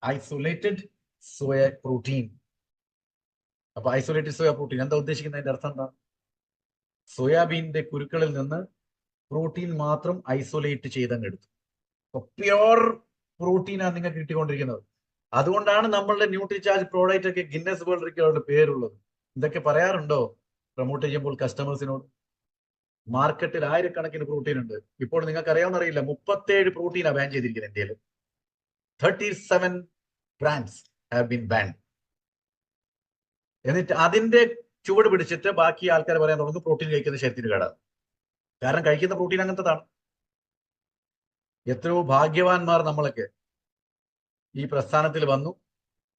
Isolated soy protein. Appo isolated soy protein എന്താ ഉദ്ദേശിക്കുന്നതിന്റെ അർത്ഥം എന്താ? സോയാബീന്റെ കുരുക്കളിൽ നിന്ന് protein മാത്രം isolate ചെയ്തങ്ങ് എടുത്തു. അപ്പൊ pure പ്രോട്ടീനാണ് നിങ്ങൾക്ക് കിട്ടിക്കൊണ്ടിരിക്കുന്നത്. അതുകൊണ്ടാണ് നമ്മളുടെ ന്യൂട്രിചാർജ് പ്രോഡക്റ്റ് ഒക്കെ ഗിന്നസ് വേൾഡ് റെക്കോർഡിൽ പേരുള്ളത്. ഇതൊക്കെ പറയാറുണ്ടോ പ്രൊമോട്ട് ചെയ്യുമ്പോൾ കസ്റ്റമേഴ്സിനോട്? മാർക്കറ്റിൽ ആയിരക്കണക്കിന് പ്രോട്ടീൻ ഉണ്ട്. ഇപ്പോൾ നിങ്ങൾക്ക് അറിയാവുന്ന അറിയില്ല, 37 പ്രോട്ടീനാണ് ബാൻ ചെയ്തിരിക്കുന്നത് ഇന്ത്യയിൽ. 37 ബ്രാൻഡ്സ് ഹാവ് ബീൻ ബാൻഡ്. എന്നിട്ട് അതിന്റെ ചുവട് പിടിച്ചിട്ട് ബാക്കി ആൾക്കാർ പറയാൻ തുടങ്ങും പ്രോട്ടീൻ കഴിക്കുന്ന ശരീരത്തിന് കേടാണ്. കാരണം കഴിക്കുന്ന പ്രോട്ടീൻ അങ്ങനത്തതാണ്. എത്രയോ ഭാഗ്യവാന്മാർ നമ്മളൊക്കെ ഈ പ്രസ്ഥാനത്തിൽ വന്നു.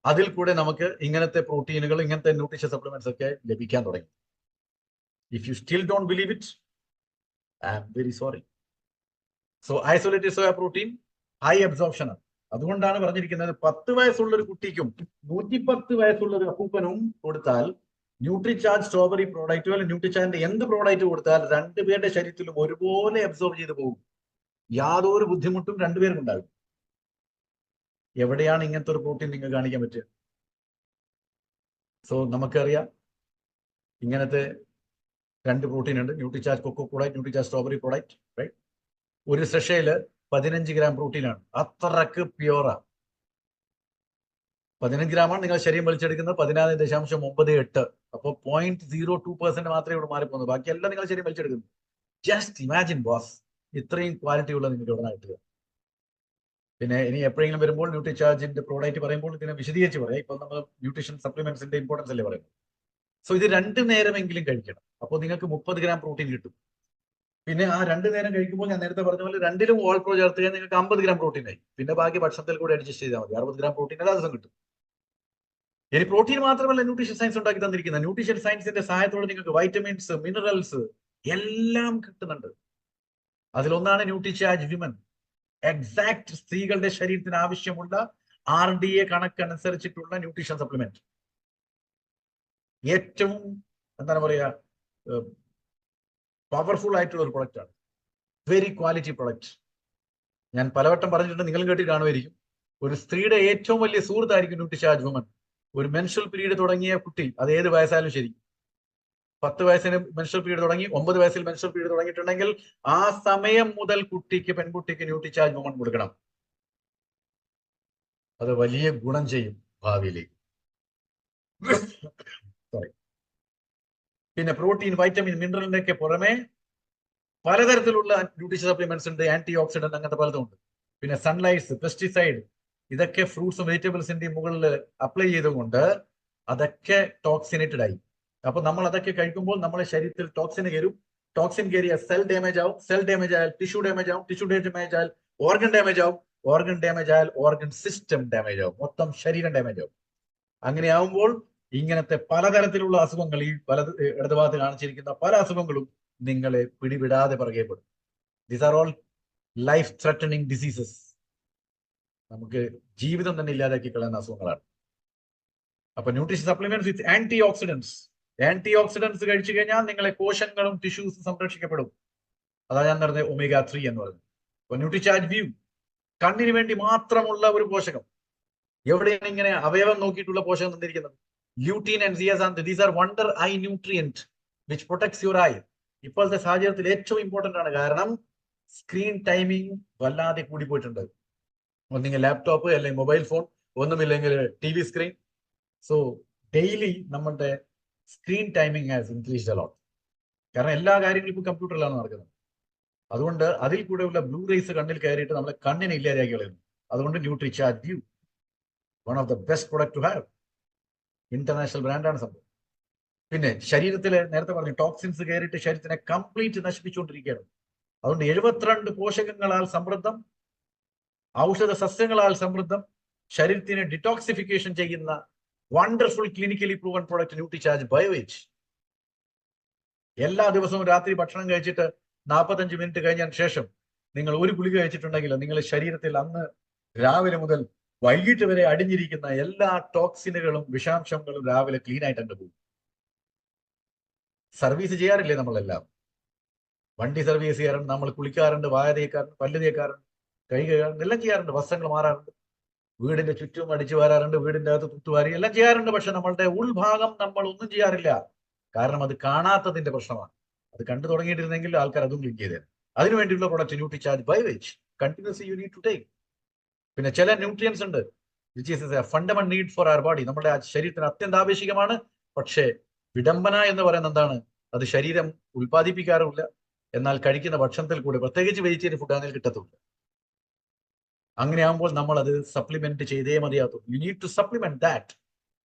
അതിൽ കൂടെ നമുക്ക് ഇങ്ങനത്തെ പ്രോട്ടീനുകൾ, ഇങ്ങനത്തെ ന്യൂട്രീഷൻ സപ്ലിമെന്റ്സ് ഒക്കെ ലഭിക്കാൻ തുടങ്ങി. If you still don't believe it, I am very sorry. So isolated soya protein high absorption ആണ്. അതുകൊണ്ടാണ് പറഞ്ഞിരിക്കുന്നത് 10 വയസ്സുള്ള ഒരു കുട്ടിക്കും 110 വയസ്സുള്ള ഒരു അപ്പൂപ്പനും കൊടുത്താൽ ന്യൂട്രിചാർജ് സ്ട്രോബെറി പ്രോഡക്റ്റോ അല്ലെങ്കിൽ ന്യൂട്രിചാർജിന്റെ എന്ത് പ്രോഡക്റ്റ് കൊടുത്താൽ രണ്ടുപേരുടെ ശരീരത്തിലും ഒരുപോലെ അബ്സോർബ് ചെയ്ത് പോകും. യാതൊരു ബുദ്ധിമുട്ടും രണ്ടുപേരും ഉണ്ടാകും. എവിടെയാണ് ഇങ്ങനത്തെ ഒരു പ്രോട്ടീൻ നിങ്ങൾ കാണിക്കാൻ പറ്റുക? സോ നമുക്കറിയാം ഇങ്ങനത്തെ 2 പ്രോട്ടീൻ ഉണ്ട്, Nutricharge cocoa product, Nutricharge strawberry product. Right, ഒരു സെഷയില് 15 ഗ്രാം പ്രോട്ടീനാണ്. അത്രക്ക് പ്യുവറാ. 15 ഗ്രാമാണ് നിങ്ങൾ ശരീരം വലിച്ചെടുക്കുന്നത്, 14.98. അപ്പോൾ 0.02% മാത്രമേ ഇവിടെ മാറിപ്പോകുന്നു. ബാക്കിയെല്ലാം നിങ്ങൾ ശരീരം വലിച്ചെടുക്കുന്നു. ജസ്റ്റ് ഇമാജിൻ ബോസ്, ഇത്രയും ക്വാളിറ്റി ഉള്ള നിങ്ങൾക്ക് ഇവിടെ കിട്ടുക. പിന്നെ ഇനി എപ്പോഴെങ്കിലും വരുമ്പോൾ ന്യൂട്രിചാർജിന്റെ പ്രോഡക്റ്റ് പറയുമ്പോൾ ഇതിനെ വിശദീകരിച്ച് പറയാം. ഇപ്പോൾ നമ്മൾ ന്യൂട്രീഷൻ സപ്ലിമെന്റ്സിന്റെ ഇമ്പോർട്ടൻസ് അല്ലേ പറയുന്നത്. സോ ഇത് 2 നേരമെങ്കിലും കഴിക്കണം. അപ്പോൾ നിങ്ങൾക്ക് 30 ഗ്രാം പ്രോട്ടീൻ കിട്ടും. പിന്നെ ആ 2 നേരം കഴിക്കുമ്പോൾ ഞാൻ നേരത്തെ പറഞ്ഞ പോലെ 2ലും ഓൾ പ്രോ ചേർത്ത് കഴിഞ്ഞാൽ നിങ്ങൾക്ക് 50 ഗ്രാം പ്രോട്ടീൻ ആയി. പിന്നെ ബാക്കി ഭക്ഷണത്തിൽ കൂടെ അഡ്ജസ്റ്റ് ചെയ്താൽ മതി. 60 ഗ്രാം പ്രോട്ടീൻ എല്ലാ ദിവസം കിട്ടും. ഇനി പ്രോട്ടീൻ മാത്രമല്ല ന്യൂട്രീഷൻ സയൻസ് ഉണ്ടാക്കി തന്നിരിക്കുന്നത്. ന്യൂട്രീഷൻ സയൻസിന്റെ സഹായത്തോടെ നിങ്ങൾക്ക് വൈറ്റമിൻസ്, മിനറൽസ് എല്ലാം കിട്ടുന്നുണ്ട്. അതിലൊന്നാണ് ന്യൂട്രിചാർജ് വിമൻ. എക്സാക്ട് സ്ത്രീകളുടെ ശരീരത്തിന് ആവശ്യമുള്ള RDA കണക്കനുസരിച്ചിട്ടുള്ള ന്യൂട്രീഷൻ സപ്ലിമെന്റ്. ഏറ്റവും എന്താണ് പറയാ, പവർഫുൾ ആയിട്ടുള്ള ഒരു പ്രൊഡക്റ്റ് ആണ്. Very quality product. ഞാൻ പലവട്ടം പറഞ്ഞിട്ടുണ്ട്, നിങ്ങളും കേട്ടി കാണുമായിരിക്കും. ഒരു സ്ത്രീയുടെ ഏറ്റവും വലിയ സുഹൃത്തായിരിക്കും ന്യൂട്രിചാർജ് വുമൻ. ഒരു മെൻസ്ട്രൽ പീരീഡ് തുടങ്ങിയ കുട്ടി, അത് ഏത് വയസ്സായാലും ശരി, 10 വയസ്സിന് മെൻസ്ട്രൽ പീരീഡ് തുടങ്ങി, 9 വയസ്സിൽ മെൻസ്ട്രൽ പീരീഡ് തുടങ്ങിയിട്ടുണ്ടെങ്കിൽ ആ സമയം മുതൽ പെൺകുട്ടിക്ക് ന്യൂട്രിചാർജ് വുമൻ കൊടുക്കണം. അത് വലിയ ഗുണം ചെയ്യും ഭാവിയിലേക്ക്. സോറി. പിന്നെ പ്രോട്ടീൻ, വൈറ്റമിൻ, മിനറലിന്റെ ഒക്കെ പുറമെ പലതരത്തിലുള്ള ന്യൂട്രീഷൻ സപ്ലിമെന്റ്സ് ഉണ്ട്. ആന്റി ഓക്സിഡന്റ് അങ്ങനത്തെ പലതും ഉണ്ട്. പിന്നെ സൺലൈറ്റ്സ്, പെസ്റ്റിസൈഡ്, ഇതൊക്കെ ഫ്രൂട്ട്സും വെജിറ്റബിൾസിന്റെയും മുകളിൽ അപ്ലൈ ചെയ്തുകൊണ്ട് അതൊക്കെ ടോക്സിനേറ്റഡ് ആയി. അപ്പൊ നമ്മൾ അതൊക്കെ കഴിക്കുമ്പോൾ നമ്മുടെ ശരീരത്തിൽ ടോക്സിൻ കയറും. ടോക്സിൻ കയറിയ സെൽ ഡാമേജ് ആവും. സെൽ ഡാമേജ് ആയാൽ ടിഷ്യൂ ഡാമേജ് ആവും. ടിഷ്യൂ ഡാമേജ് ആയാൽ ഓർഗൻ ഡാമേജ് ആവും. ഓർഗൻ ഡാമേജ് ആയാൽ ഓർഗൻ സിസ്റ്റം ഡാമേജ് ആവും. മൊത്തം ശരീരം ഡാമേജ് ആവും. അങ്ങനെ ആവുമ്പോൾ ഇങ്ങനത്തെ പലതരത്തിലുള്ള അസുഖങ്ങൾ, ഈ ഇടതുഭാഗത്ത് കാണിച്ചിരിക്കുന്ന പല അസുഖങ്ങളും നിങ്ങളെ പിടിവിടാതെ പറയപ്പെടും. These are all life threatening diseases. നമുക്ക് ജീവിതം തന്നെ ഇല്ലാതാക്കി കളയുന്ന അസുഖങ്ങളാണ്. അപ്പൊ nutrition supplements with antioxidants. Antioxidants കഴിച്ചു കഴിഞ്ഞാൽ നിങ്ങളെ കോശങ്ങളും ടിഷ്യൂസും സംരക്ഷിക്കപ്പെടും. അതാണ് ഞാൻ പറഞ്ഞത് omega-3 എന്ന് പറയുന്നത്. അപ്പൊ ന്യൂട്രിചാർജ് വ്യൂ കണ്ണിന് വേണ്ടി മാത്രമുള്ള ഒരു പോഷകം. എവിടെയാണ് ഇങ്ങനെ അവയവം നോക്കിയിട്ടുള്ള പോഷകം തന്നിരിക്കുന്നത്? Lutein and zeaxanthin. These are wonder eye nutrient which protects your eye. ഇപ്പോഴത്തെ സാഹചര്യത്തിൽ ഏറ്റവും ഇമ്പോർട്ടന്റ് ആണ്. കാരണം സ്ക്രീൻ ടൈമിംഗ് വല്ലാതെ കൂടിപ്പോയിട്ടുണ്ട്. ഒന്നെങ്കിൽ ലാപ്ടോപ്പ്, അല്ലെങ്കിൽ മൊബൈൽ ഫോൺ, ഒന്നുമില്ലെങ്കിൽ TV സ്ക്രീൻ. സോ ഡെയിലി നമ്മളുടെ screen timing has increased a lot. കാരണം എല്ലാ കാര്യങ്ങളും ഇപ്പോൾ കമ്പ്യൂട്ടറിലാണ് നടക്കുന്നത്. അതുകൊണ്ട് അതിൽ കൂടെയുള്ള ബ്ലൂ റേസ് കണ്ണിൽ കയറിയിട്ട് നമ്മളെ കണ്ണിനെ ഇല്ലാതാക്കി കളയുന്നു. അതുകൊണ്ട് Nutricharge view one of the best product to have. International ബ്രാൻഡാണ് സംഭവം. പിന്നെ ശരീരത്തിലെ നേരത്തെ പറഞ്ഞു ടോക്സിൻസ് കയറിയിട്ട് ശരീരത്തിനെ കംപ്ലീറ്റ് നശിപ്പിച്ചുകൊണ്ടിരിക്കുകയാണ്. അതുകൊണ്ട് 72 പോഷകങ്ങളാൽ സമൃദ്ധം, ഔഷധ സസ്യങ്ങളാൽ സമൃദ്ധം, ശരീരത്തിനെ ഡിറ്റോക്സിഫിക്കേഷൻ ചെയ്യുന്ന wonderful clinically proven product Nutricharge Biovage. എല്ലാ ദിവസവും രാത്രി ഭക്ഷണം കഴിച്ചിട്ട് 45 മിനിറ്റ് കഴിഞ്ഞതിന് ശേഷം നിങ്ങൾ ഒരു ഗുളിക കഴിച്ചിട്ടുണ്ടെങ്കിൽ നിങ്ങളുടെ ശരീരത്തിൽ അന്ന് രാവിലെ മുതൽ വൈകിട്ട് വരെ അടിഞ്ഞിരിക്കുന്ന എല്ലാ ടോക്സിനുകളും വിഷാംശങ്ങളും രാവിലെ ക്ലീൻ ആയിട്ട് അങ്ങ് പോകും. സർവീസ് ചെയ്യാറില്ലേ നമ്മളെല്ലാം? വണ്ടി സർവീസ് ചെയ്യാറുണ്ട്, നമ്മൾ കുളിക്കാറുണ്ട്, വായ തേക്കാറുണ്ട്, പല്ല് തേക്കാറുണ്ട്, കൈ കഴുകാറുണ്ട്, എല്ലാം ചെയ്യാറുണ്ട്, വസ്ത്രങ്ങൾ മാറാറുണ്ട്, വീടിന്റെ ചുറ്റും അടിച്ചു വാരാറുണ്ട്, വീടിന്റെ അകത്ത് തുത്തുവാരി എല്ലാം ചെയ്യാറുണ്ട്. പക്ഷെ നമ്മളുടെ ഉൾഭാഗം നമ്മൾ ഒന്നും ചെയ്യാറില്ല. കാരണം അത് കാണാത്തതിന്റെ പ്രശ്നമാണ്. അത് കണ്ടു തുടങ്ങിയിട്ടിരുന്നെങ്കിൽ ആൾക്കാർ അതും ക്ലീൻ ചെയ്തേനെ. അതിനുവേണ്ടിയുള്ള product Nutricharge Biovage continuously you need to take. പിന്നെ ചില ന്യൂട്രിയൻസ് ഉണ്ട് which is a fundamental need for our body. നമ്മുടെ ശരീരത്തിന് അത്യന്താപേക്ഷികമാണ്. പക്ഷേ വിഡംബന എന്ന് പറയുന്നത് എന്താണ്? അത് ശരീരം ഉൽപ്പാദിപ്പിക്കാറുമില്ല. എന്നാൽ കഴിക്കുന്ന ഭക്ഷണത്തിൽ കൂടെ, പ്രത്യേകിച്ച് വെജിറ്റേറിയൻ ഫുഡ് അതിൽ കിട്ടത്തുമില്ല. അങ്ങനെയാകുമ്പോൾ നമ്മൾ അത് സപ്ലിമെന്റ് ചെയ്തേ മതിയാകത്തുള്ളൂ. You need to supplement that.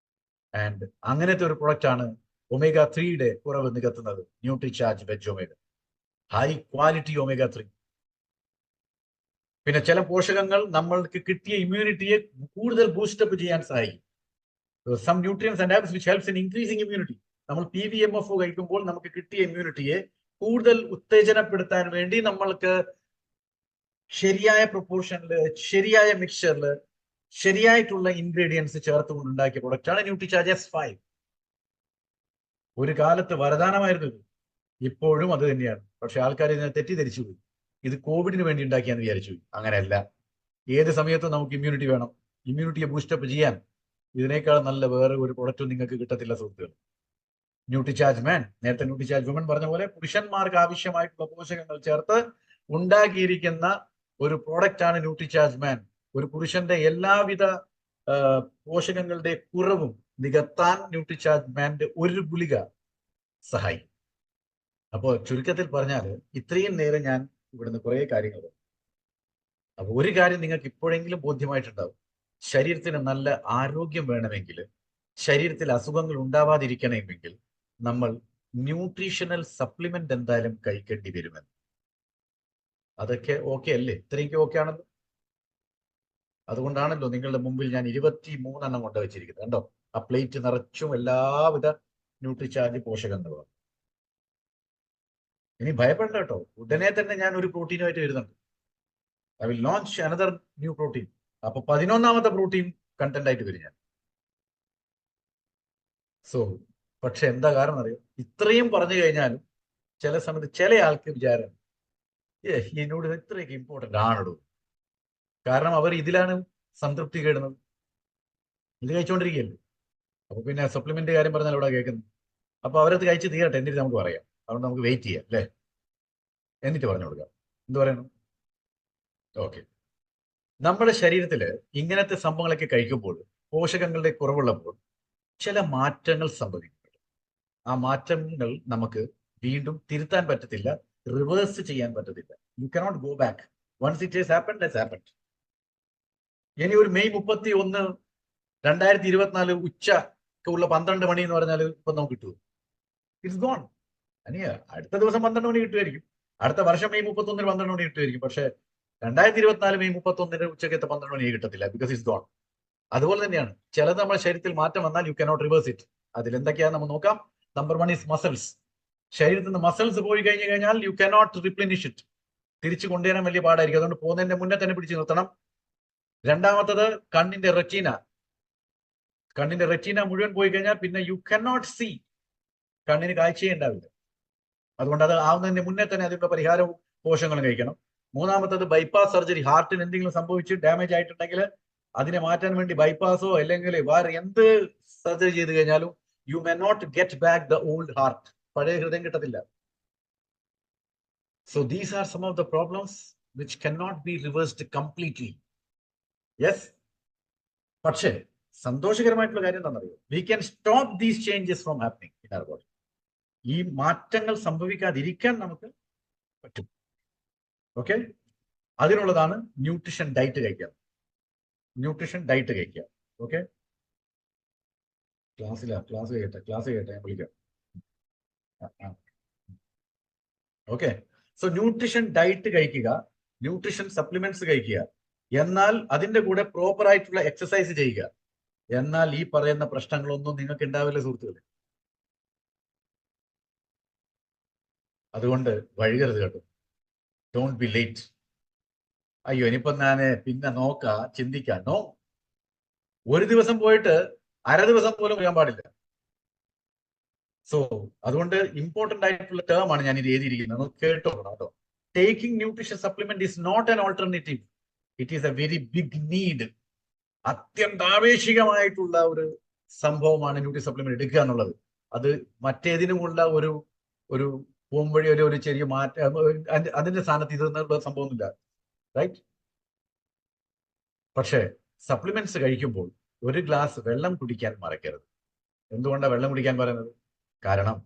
And അങ്ങനത്തെ ഒരു പ്രൊഡക്റ്റ് ആണ് omega-3 കുറവ് നികത്തുന്നത് Nutricharge veg omega. High quality omega-3. പിന്നെ ചില പോഷകങ്ങൾ നമ്മൾക്ക് കിട്ടിയ ഇമ്മ്യൂണിറ്റിയെ കൂടുതൽ ബൂസ്റ്റപ്പ് ചെയ്യാൻ സഹായിക്കും. Some nutrients and herbs which helps in increasing immunity. നമ്മൾ PVMF കഴിക്കുമ്പോൾ നമുക്ക് കിട്ടിയ ഇമ്മ്യൂണിറ്റിയെ കൂടുതൽ ഉത്തേജനപ്പെടുത്താൻ വേണ്ടി നമ്മൾക്ക് ശരിയായ പ്രൊപ്പോർഷനിൽ, ശരിയായ മിക്സ്ചറിൽ, ശരിയായിട്ടുള്ള ഇൻഗ്രീഡിയൻസ് ചേർത്തുകൊണ്ട് ഉണ്ടാക്കിയ പ്രൊഡക്റ്റാണ് ന്യൂട്രിചാർജ് S5. ഒരു കാലത്ത് വരദാനമായിരുന്നു ഇത്, ഇപ്പോഴും അത് തന്നെയാണ്. പക്ഷെ ആൾക്കാർ ഇതിനെ തെറ്റിദ്ധരിച്ചു പോയി. ഇത് കോവിഡിന് വേണ്ടി ഉണ്ടാക്കിയാന്ന് വിചാരിച്ചു. അങ്ങനെയല്ല. ഏത് സമയത്തും നമുക്ക് ഇമ്മ്യൂണിറ്റി വേണം. ഇമ്മ്യൂണിറ്റിയെ ബൂസ്റ്റപ്പ് ചെയ്യാൻ ഇതിനേക്കാൾ നല്ല വേറെ ഒരു പ്രൊഡക്റ്റും നിങ്ങൾക്ക് കിട്ടത്തില്ല സുഹൃത്തുക്കൾ. ന്യൂട്രിചാർജ് മാൻ, നേരത്തെ ന്യൂട്രിചാർജ് വുമൺ പറഞ്ഞ പോലെ പുരുഷന്മാർക്ക് ആവശ്യമായിട്ടുള്ള പോഷകങ്ങൾ ചേർത്ത് ഉണ്ടാക്കിയിരിക്കുന്ന ഒരു പ്രോഡക്റ്റ് ആണ് ന്യൂട്രിചാർജ് മാൻ. ഒരു പുരുഷന്റെ എല്ലാവിധ പോഷകങ്ങളുടെ കുറവും നികത്താൻ ന്യൂട്രിചാർജ് മാന്റെ ഒരു ഗുളിക സഹായിക്കും. അപ്പോൾ ചുരുക്കത്തിൽ പറഞ്ഞാൽ ഇത്രയും നേരം ഞാൻ ഇവിടുന്ന് കുറെ കാര്യങ്ങൾ പറഞ്ഞു. അപ്പൊ ഒരു കാര്യം നിങ്ങൾക്ക് ഇപ്പോഴെങ്കിലും ബോധ്യമായിട്ടുണ്ടാവും. ശരീരത്തിന് നല്ല ആരോഗ്യം വേണമെങ്കിൽ, ശരീരത്തിൽ അസുഖങ്ങൾ ഉണ്ടാവാതിരിക്കണമെങ്കിൽ നമ്മൾ ന്യൂട്രീഷണൽ സപ്ലിമെന്റ് എന്തായാലും കഴിക്കേണ്ടി വരുമെന്ന്. അതൊക്കെ ഓക്കെ അല്ലേ? ഇത്രയൊക്കെ ഓക്കെ ആണല്ലോ. അതുകൊണ്ടാണല്ലോ നിങ്ങളുടെ മുമ്പിൽ ഞാൻ 23 കൊണ്ടുവച്ചിരിക്കുന്നത്. കണ്ടോ, ആ പ്ലേറ്റ് നിറച്ചും എല്ലാവിധ ന്യൂട്രിചാർജ് പോഷകങ്ങളും. ഇനി ഭയപ്പെടണ്ട കേട്ടോ, ഉടനെ തന്നെ ഞാൻ ഒരു പ്രോട്ടീനുമായിട്ട് വരുന്നുണ്ട്. I will launch another new protein. അപ്പൊ 11ാമത്തെ പ്രോട്ടീൻ കണ്ടന്റ് ആയിട്ട് വരും ഞാൻ. സോ പക്ഷെ എന്താ കാരണം അറിയോ? ഇത്രയും പറഞ്ഞു കഴിഞ്ഞാലും ചില സമയത്ത് ചില ആൾക്ക് വിചാരം എന്നോട് ഇത്രയൊക്കെ ഇമ്പോർട്ടന്റ് ആണിടും. കാരണം അവർ ഇതിലാണ് സംതൃപ്തി കേടുന്നത്. ഇത് കഴിച്ചുകൊണ്ടിരിക്കുകയല്ലേ. അപ്പൊ പിന്നെ സപ്ലിമെന്റ് കാര്യം പറഞ്ഞാൽ ഇവിടെ കേൾക്കുന്നത്. അപ്പൊ അവരത് കഴിച്ച് തീരട്ടെ, എന്നിട്ട് നമുക്ക് പറയാം. അതുകൊണ്ട് നമുക്ക് വെയിറ്റ് ചെയ്യാം അല്ലേ? എന്നിട്ട് പറഞ്ഞു കൊടുക്കാം. എന്ത് പറയണം? ഓക്കെ. നമ്മുടെ ശരീരത്തിൽ ഇങ്ങനത്തെ സംഭവങ്ങളൊക്കെ കഴിക്കുമ്പോൾ, പോഷകങ്ങളുടെ കുറവുള്ളപ്പോൾ ചില മാറ്റങ്ങൾ സംഭവിക്കുന്നുണ്ട്. ആ മാറ്റങ്ങൾ നമുക്ക് വീണ്ടും തിരുത്താൻ പറ്റത്തില്ല, റിവേഴ്സ് ചെയ്യാൻ പറ്റത്തില്ല. You cannot go back. Once it has happened, it's happened. ഇനി ഒരു മെയ് 31, 2024 ഉച്ചക്കുള്ള 12 മണി എന്ന് പറഞ്ഞാൽ ഇപ്പൊ നമുക്ക് കിട്ടുമോ? It's gonna. അനി അടുത്ത ദിവസം 12 മണി കിട്ടുമായിരിക്കും, അടുത്ത വർഷം മെയ് 31 12 മണി കിട്ടുമായിരിക്കും. പക്ഷെ 2024 മെയ് 31 ഉച്ചക്കത്തെ 12 മണി കിട്ടത്തില്ല, ബിക്കോസ് ഇറ്റ്സ് ഗോൺ. അതുപോലെ തന്നെയാണ് ചിലത് നമ്മുടെ ശരീരത്തിൽ മാറ്റം വന്നാൽ യു കനോട്ട് റിവേഴ്സ് ഇറ്റ്. അതിൽ എന്തൊക്കെയാണ് നമ്മൾ നോക്കാം. Number 1 is muscles. ശരീരത്തിൽ നിന്ന് മസിൽസ് പോയി കഴിഞ്ഞാൽ യു കനോട്ട് റിപ്ലനിഷ് ഇറ്റ്. തിരിച്ചു കൊണ്ടുവരാൻ വലിയ പാടായിരിക്കും. അതുകൊണ്ട് പോകുന്നതിന്റെ മുന്നേ തന്നെ പിടിച്ചു നിർത്തണം. രണ്ടാമത്തത് കണ്ണിന്റെ റെറ്റീന. കണ്ണിന്റെ റെറ്റീന മുഴുവൻ പോയി കഴിഞ്ഞാൽ പിന്നെ യു കനോട്ട് സീ. കണ്ണിന് കാഴ്ചയേ ഉണ്ടാവില്ല. അതുകൊണ്ട് അത് ആവുന്നതിന് മുന്നേ തന്നെ അതിനുള്ള പരിഹാരവും പോഷകങ്ങളും കഴിക്കണം. മൂന്നാമത്തത് ബൈപ്പാസ് സർജറി. ഹാർട്ടിന് എന്തെങ്കിലും സംഭവിച്ച് ഡാമേജ് ആയിട്ടുണ്ടെങ്കിൽ അതിനെ മാറ്റാൻ വേണ്ടി ബൈപ്പാസോ അല്ലെങ്കിൽ വേറെ എന്ത് സർജറി ചെയ്ത് കഴിഞ്ഞാലും you may not get back the old heart. പഴയ ഹൃദയം കിട്ടത്തില്ല. So these are some of the problems which cannot be reversed completely. Yes. പക്ഷേ സന്തോഷകരമായിട്ടുള്ള കാര്യം എന്താണെന്നറിയോ? We can stop these changes from happening in our body. ഈ മാറ്റങ്ങൾ സംഭവിക്കാതിരിക്കാൻ നമുക്ക് പറ്റും. ഓക്കെ. അതിനുള്ളതാണ് ന്യൂട്രീഷൻ ഡയറ്റ് കഴിക്കുക. ന്യൂട്രീഷൻ ഡയറ്റ് കഴിക്കുക. ഓക്കെ. ക്ലാസ് കേട്ടെ ഞാൻ വിളിക്കാം. ഓക്കെ. സോ ന്യൂട്രീഷൻ ഡയറ്റ് കഴിക്കുക, ന്യൂട്രീഷൻ സപ്ലിമെന്റ്സ് കഴിക്കുക, എന്നാൽ അതിന്റെ കൂടെ പ്രോപ്പർ ആയിട്ടുള്ള എക്സസൈസ് ചെയ്യുക. എന്നാൽ ഈ പറയുന്ന പ്രശ്നങ്ങളൊന്നും നിങ്ങൾക്ക് ഉണ്ടാവില്ല സുഹൃത്തുക്കളെ. അതുകൊണ്ട് വൈകരുത് കേട്ടോ. Don't be late. അയ്യോ ഇനിയിപ്പോ ഞാന് പിന്നെ ചിന്തിക്കാം. നോ, ഒരു ദിവസം പോയിട്ട് അര ദിവസം പോലും ചെയ്യാൻ പാടില്ല. സോ അതുകൊണ്ട് ഇമ്പോർട്ടന്റ് ആയിട്ടുള്ള ടേം ആണ് ഞാൻ ഇത് എഴുതിയിരിക്കുന്നത്, കേട്ടോ. Taking nutrition supplement is not an alternative, it is a very big need. അത്യന്താപേക്ഷികമായിട്ടുള്ള ഒരു സംഭവമാണ് ന്യൂട്രി സപ്ലിമെന്റ് എടുക്കുക എന്നുള്ളത്. അത് മറ്റേതിനുമുള്ള ഒരു പോംവഴി, ഒരു ചെറിയ മാറ്റം, അതിന്റെ സ്ഥാനത്ത് ഇതെന്നുള്ള സംഭവമൊന്നുമില്ല, റൈറ്റ്? പക്ഷേ സപ്ലിമെന്റ്സ് കഴിക്കുമ്പോൾ ഒരു ഗ്ലാസ് വെള്ളം കുടിക്കാൻ മറക്കരുത്. എന്തുകൊണ്ടാണ് വെള്ളം കുടിക്കാൻ പറയുന്നത്? കാരണം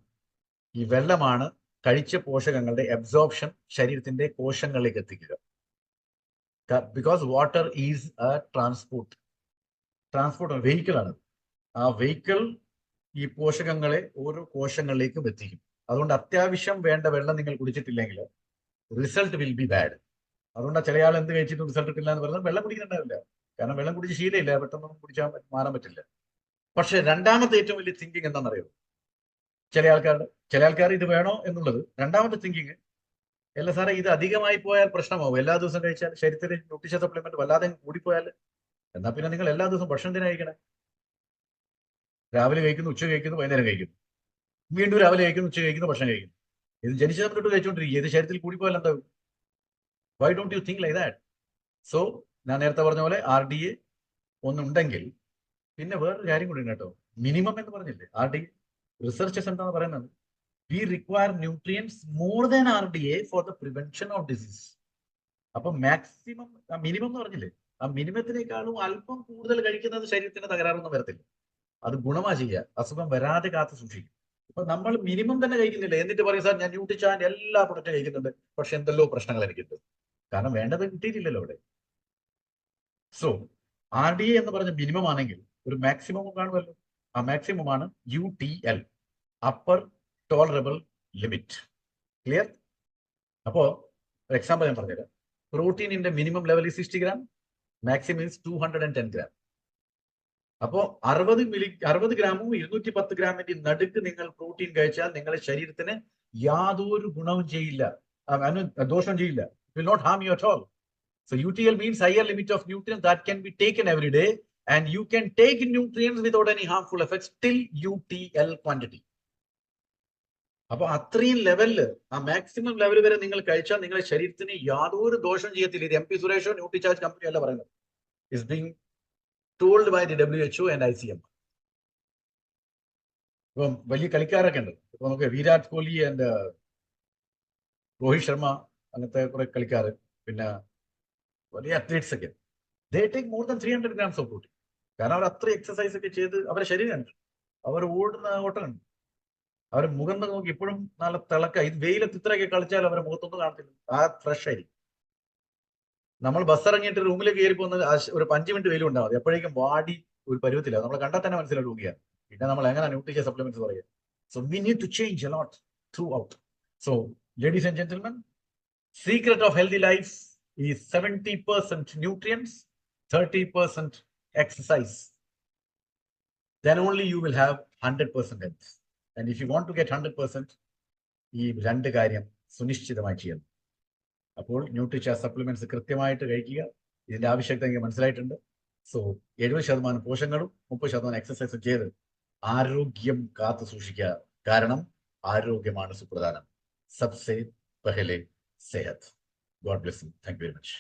ഈ വെള്ളമാണ് കഴിച്ച പോഷകങ്ങളുടെ അബ്സോർപ്ഷൻ ശരീരത്തിന്റെ കോശങ്ങളിലേക്ക് എത്തിക്കുക. Because water is A transport vehicle ആണ്. ആ വെഹിക്കിൾ ഈ പോഷകങ്ങളെ ഓരോ കോശങ്ങളിലേക്കും എത്തിക്കും. അതുകൊണ്ട് അത്യാവശ്യം വേണ്ട വെള്ളം നിങ്ങൾ കുടിച്ചിട്ടില്ലെങ്കിൽ റിസൾട്ട് വിൽ ബി ബാഡ്. അതുകൊണ്ട് ചില ആൾ എന്ത് കഴിച്ചിട്ടും റിസൾട്ട് കിട്ടില്ല എന്ന് പറഞ്ഞാൽ വെള്ളം കുടിക്കുന്നുണ്ടാവില്ല. കാരണം വെള്ളം കുടിച്ച് ശീലമില്ല, പെട്ടെന്നൊന്നും കുടിച്ചാൽ മാറാൻ പറ്റില്ല. പക്ഷെ രണ്ടാമത്തെ ഏറ്റവും വലിയ തിങ്കിങ് എന്താണെന്നറിയോ? ചില ആൾക്കാർ ഇത് വേണോ എന്നുള്ളത് രണ്ടാമത്തെ തിങ്കിങ്, അല്ല സാറേ ഇത് അധികമായി പോയാൽ പ്രശ്നമാവും, എല്ലാ ദിവസവും കഴിച്ചാൽ ശരീരത്തിൽ ന്യൂട്രീഷൻ സപ്ലിമെന്റ് വല്ലാതെ കൂടിപ്പോയാൽ. എന്നാൽ പിന്നെ നിങ്ങൾ എല്ലാ ദിവസവും ഭക്ഷണം തന്നെ കഴിക്കണേ. രാവിലെ കഴിക്കുന്നു, ഉച്ച കഴിക്കുന്നു, വൈകുന്നേരം കഴിക്കുന്നു, വീണ്ടും രാവിലെ കഴിക്കുന്നു, ഉച്ച കഴിക്കുന്നു, ഭക്ഷണം കഴിക്കുന്നു. ഇത് ജനിച്ച തൊട്ട് കഴിച്ചുകൊണ്ടിരിക്കുക. ഇത് ശരീരത്തിൽ കൂടിപ്പോയാൽ എന്താവും? Why don't you think like that? So ഞാൻ നേരത്തെ പറഞ്ഞ പോലെ RDA ഒന്നുണ്ടെങ്കിൽ പിന്നെ വേറൊരു കാര്യം കൂടി കേട്ടോ. മിനിമം എന്ന് പറഞ്ഞില്ലേ RDA, റിസർച്ചേഴ്സ് എന്താണ് പറയുന്നത്? V require nutrients more than RDA for the prevention of disease. അപ്പൊ മാക്സിമം, മിനിമം എന്ന് പറഞ്ഞില്ലേ, ആ മിനിമത്തിനേക്കാളും അല്പം കൂടുതൽ കഴിക്കുന്നത് ശരീരത്തിന് തകരാറൊന്നും വരത്തില്ല. അത് ഗുണമാ ചെയ്യുക, അസുഖം വരാതെ കാത്തു സൂക്ഷിക്കും. അപ്പൊ നമ്മൾ മിനിമം തന്നെ കഴിക്കുന്നില്ല, എന്നിട്ട് പറയും സാർ ഞാൻ ന്യൂട്രിചാർട്ട് എല്ലാ പ്രൊഡക്റ്റും കഴിക്കുന്നുണ്ട്, പക്ഷെ എന്തെല്ലോ പ്രശ്നങ്ങൾ എനിക്കുണ്ട്. കാരണം വേണ്ടത് കിട്ടിയിട്ടില്ലല്ലോ അവിടെ. സോ RDA എന്ന് പറഞ്ഞ മിനിമം ആണെങ്കിൽ ഒരു മാക്സിമം കാണുമല്ലോ. ആ മാക്സിമം ആണ് UTL, upper tolerable limit. Clear? അപ്പോ എക്സാമ്പിൾ ഞാൻ പറഞ്ഞുതരാം. പ്രോട്ടീനിന്റെ minimum level 60 gram, maximum 210 gram. അപ്പോ 60 ഗ്രാമും 210 ഗ്രാമിന്റെ നടുക്ക് നിങ്ങൾ പ്രോട്ടീൻ കഴിച്ചാൽ നിങ്ങളുടെ ശരീരത്തിന് യാതൊരു ഗുണവും ചെയ്യില്ല, ദോഷം ചെയ്യില്ല. It will not harm you at all. So UTL means higher limit of nutrients that can be taken every day, and you can take nutrients without any harmful effects till UTL quantity. അപ്പൊ അത്രയും ലെവലില്, ആ maximum level വരെ നിങ്ങൾ കഴിച്ചാൽ നിങ്ങളുടെ ശരീരത്തിന് യാതൊരു ദോഷം ചെയ്യത്തില്ല. ഇത് MP സുരേഷോ ന്യൂട്രിചാർജ് കമ്പനി അല്ല പറയുന്നത്. It's being told by the WHO and ICM. ഇപ്പം വലിയ കളിക്കാരൊക്കെ ഉണ്ട്. ഇപ്പൊ നമുക്ക് വിരാട് കോഹ്ലി ആൻഡ് രോഹിത് ശർമ്മ, അങ്ങനത്തെ കുറെ കളിക്കാർ, പിന്നെ വലിയ അത്ലറ്റ്സ് ഒക്കെ, they take more than 300 grams of protein. കാരണം അവർ അത്ര എക്സസൈസ് ഒക്കെ ചെയ്ത് അവരുടെ ശരീരമുണ്ട്, അവർ ഓടുന്ന ഓട്ടമുണ്ട്, അവരുടെ മുഖം നോക്കി ഇപ്പോഴും നല്ല തിളക്ക. ഇത് വെയിലത്ത് ഇത്രയൊക്കെ കളിച്ചാൽ അവരുടെ മുഖത്തൊന്നും കാണത്തില്ല, ആ ഫ്രഷ് ആയിരിക്കും. നമ്മൾ ബസ് ഇറങ്ങിയിട്ട് റൂമിലേക്ക് കയറി പോകുന്നത് ഒരു 5 മിനിറ്റ് വെയിലും ഉണ്ടാവും, എപ്പോഴേക്കും ബാഡി ഒരു പരുവത്തില്ല. നമ്മളെ കണ്ടാൽ തന്നെ മനസ്സിലാവും രോഗിയാണ്. പിന്നെ നമ്മൾ എങ്ങനെ ന്യൂട്രീഷൻ സപ്ലിമെന്റ്സ് പറയുക? So we need to change a lot throughout. So ladies and gentlemen, secret of healthy life is 70% nutrients, 30% exercise. Then only you will have 100% health. And if you want to get 100%, ഈ രണ്ട് കാര്യം സുനിശ്ചിതമായി ചെയ്യണം. അപ്പോൾ Nutricharge supplements കൃത്യമായിട്ട് കഴിക്കുക. ഇതിന്റെ ആവശ്യകത എനിക്ക് മനസ്സിലായിട്ടുണ്ട്. സോ 70% പോഷകങ്ങളും 30% എക്സസൈസും ചെയ്ത് ആരോഗ്യം കാത്തു സൂക്ഷിക്കുക. കാരണം ആരോഗ്യമാണ് സുപ്രധാനം. സബ്സെ പഹലെ सेहत. God bless you. Thank you very much.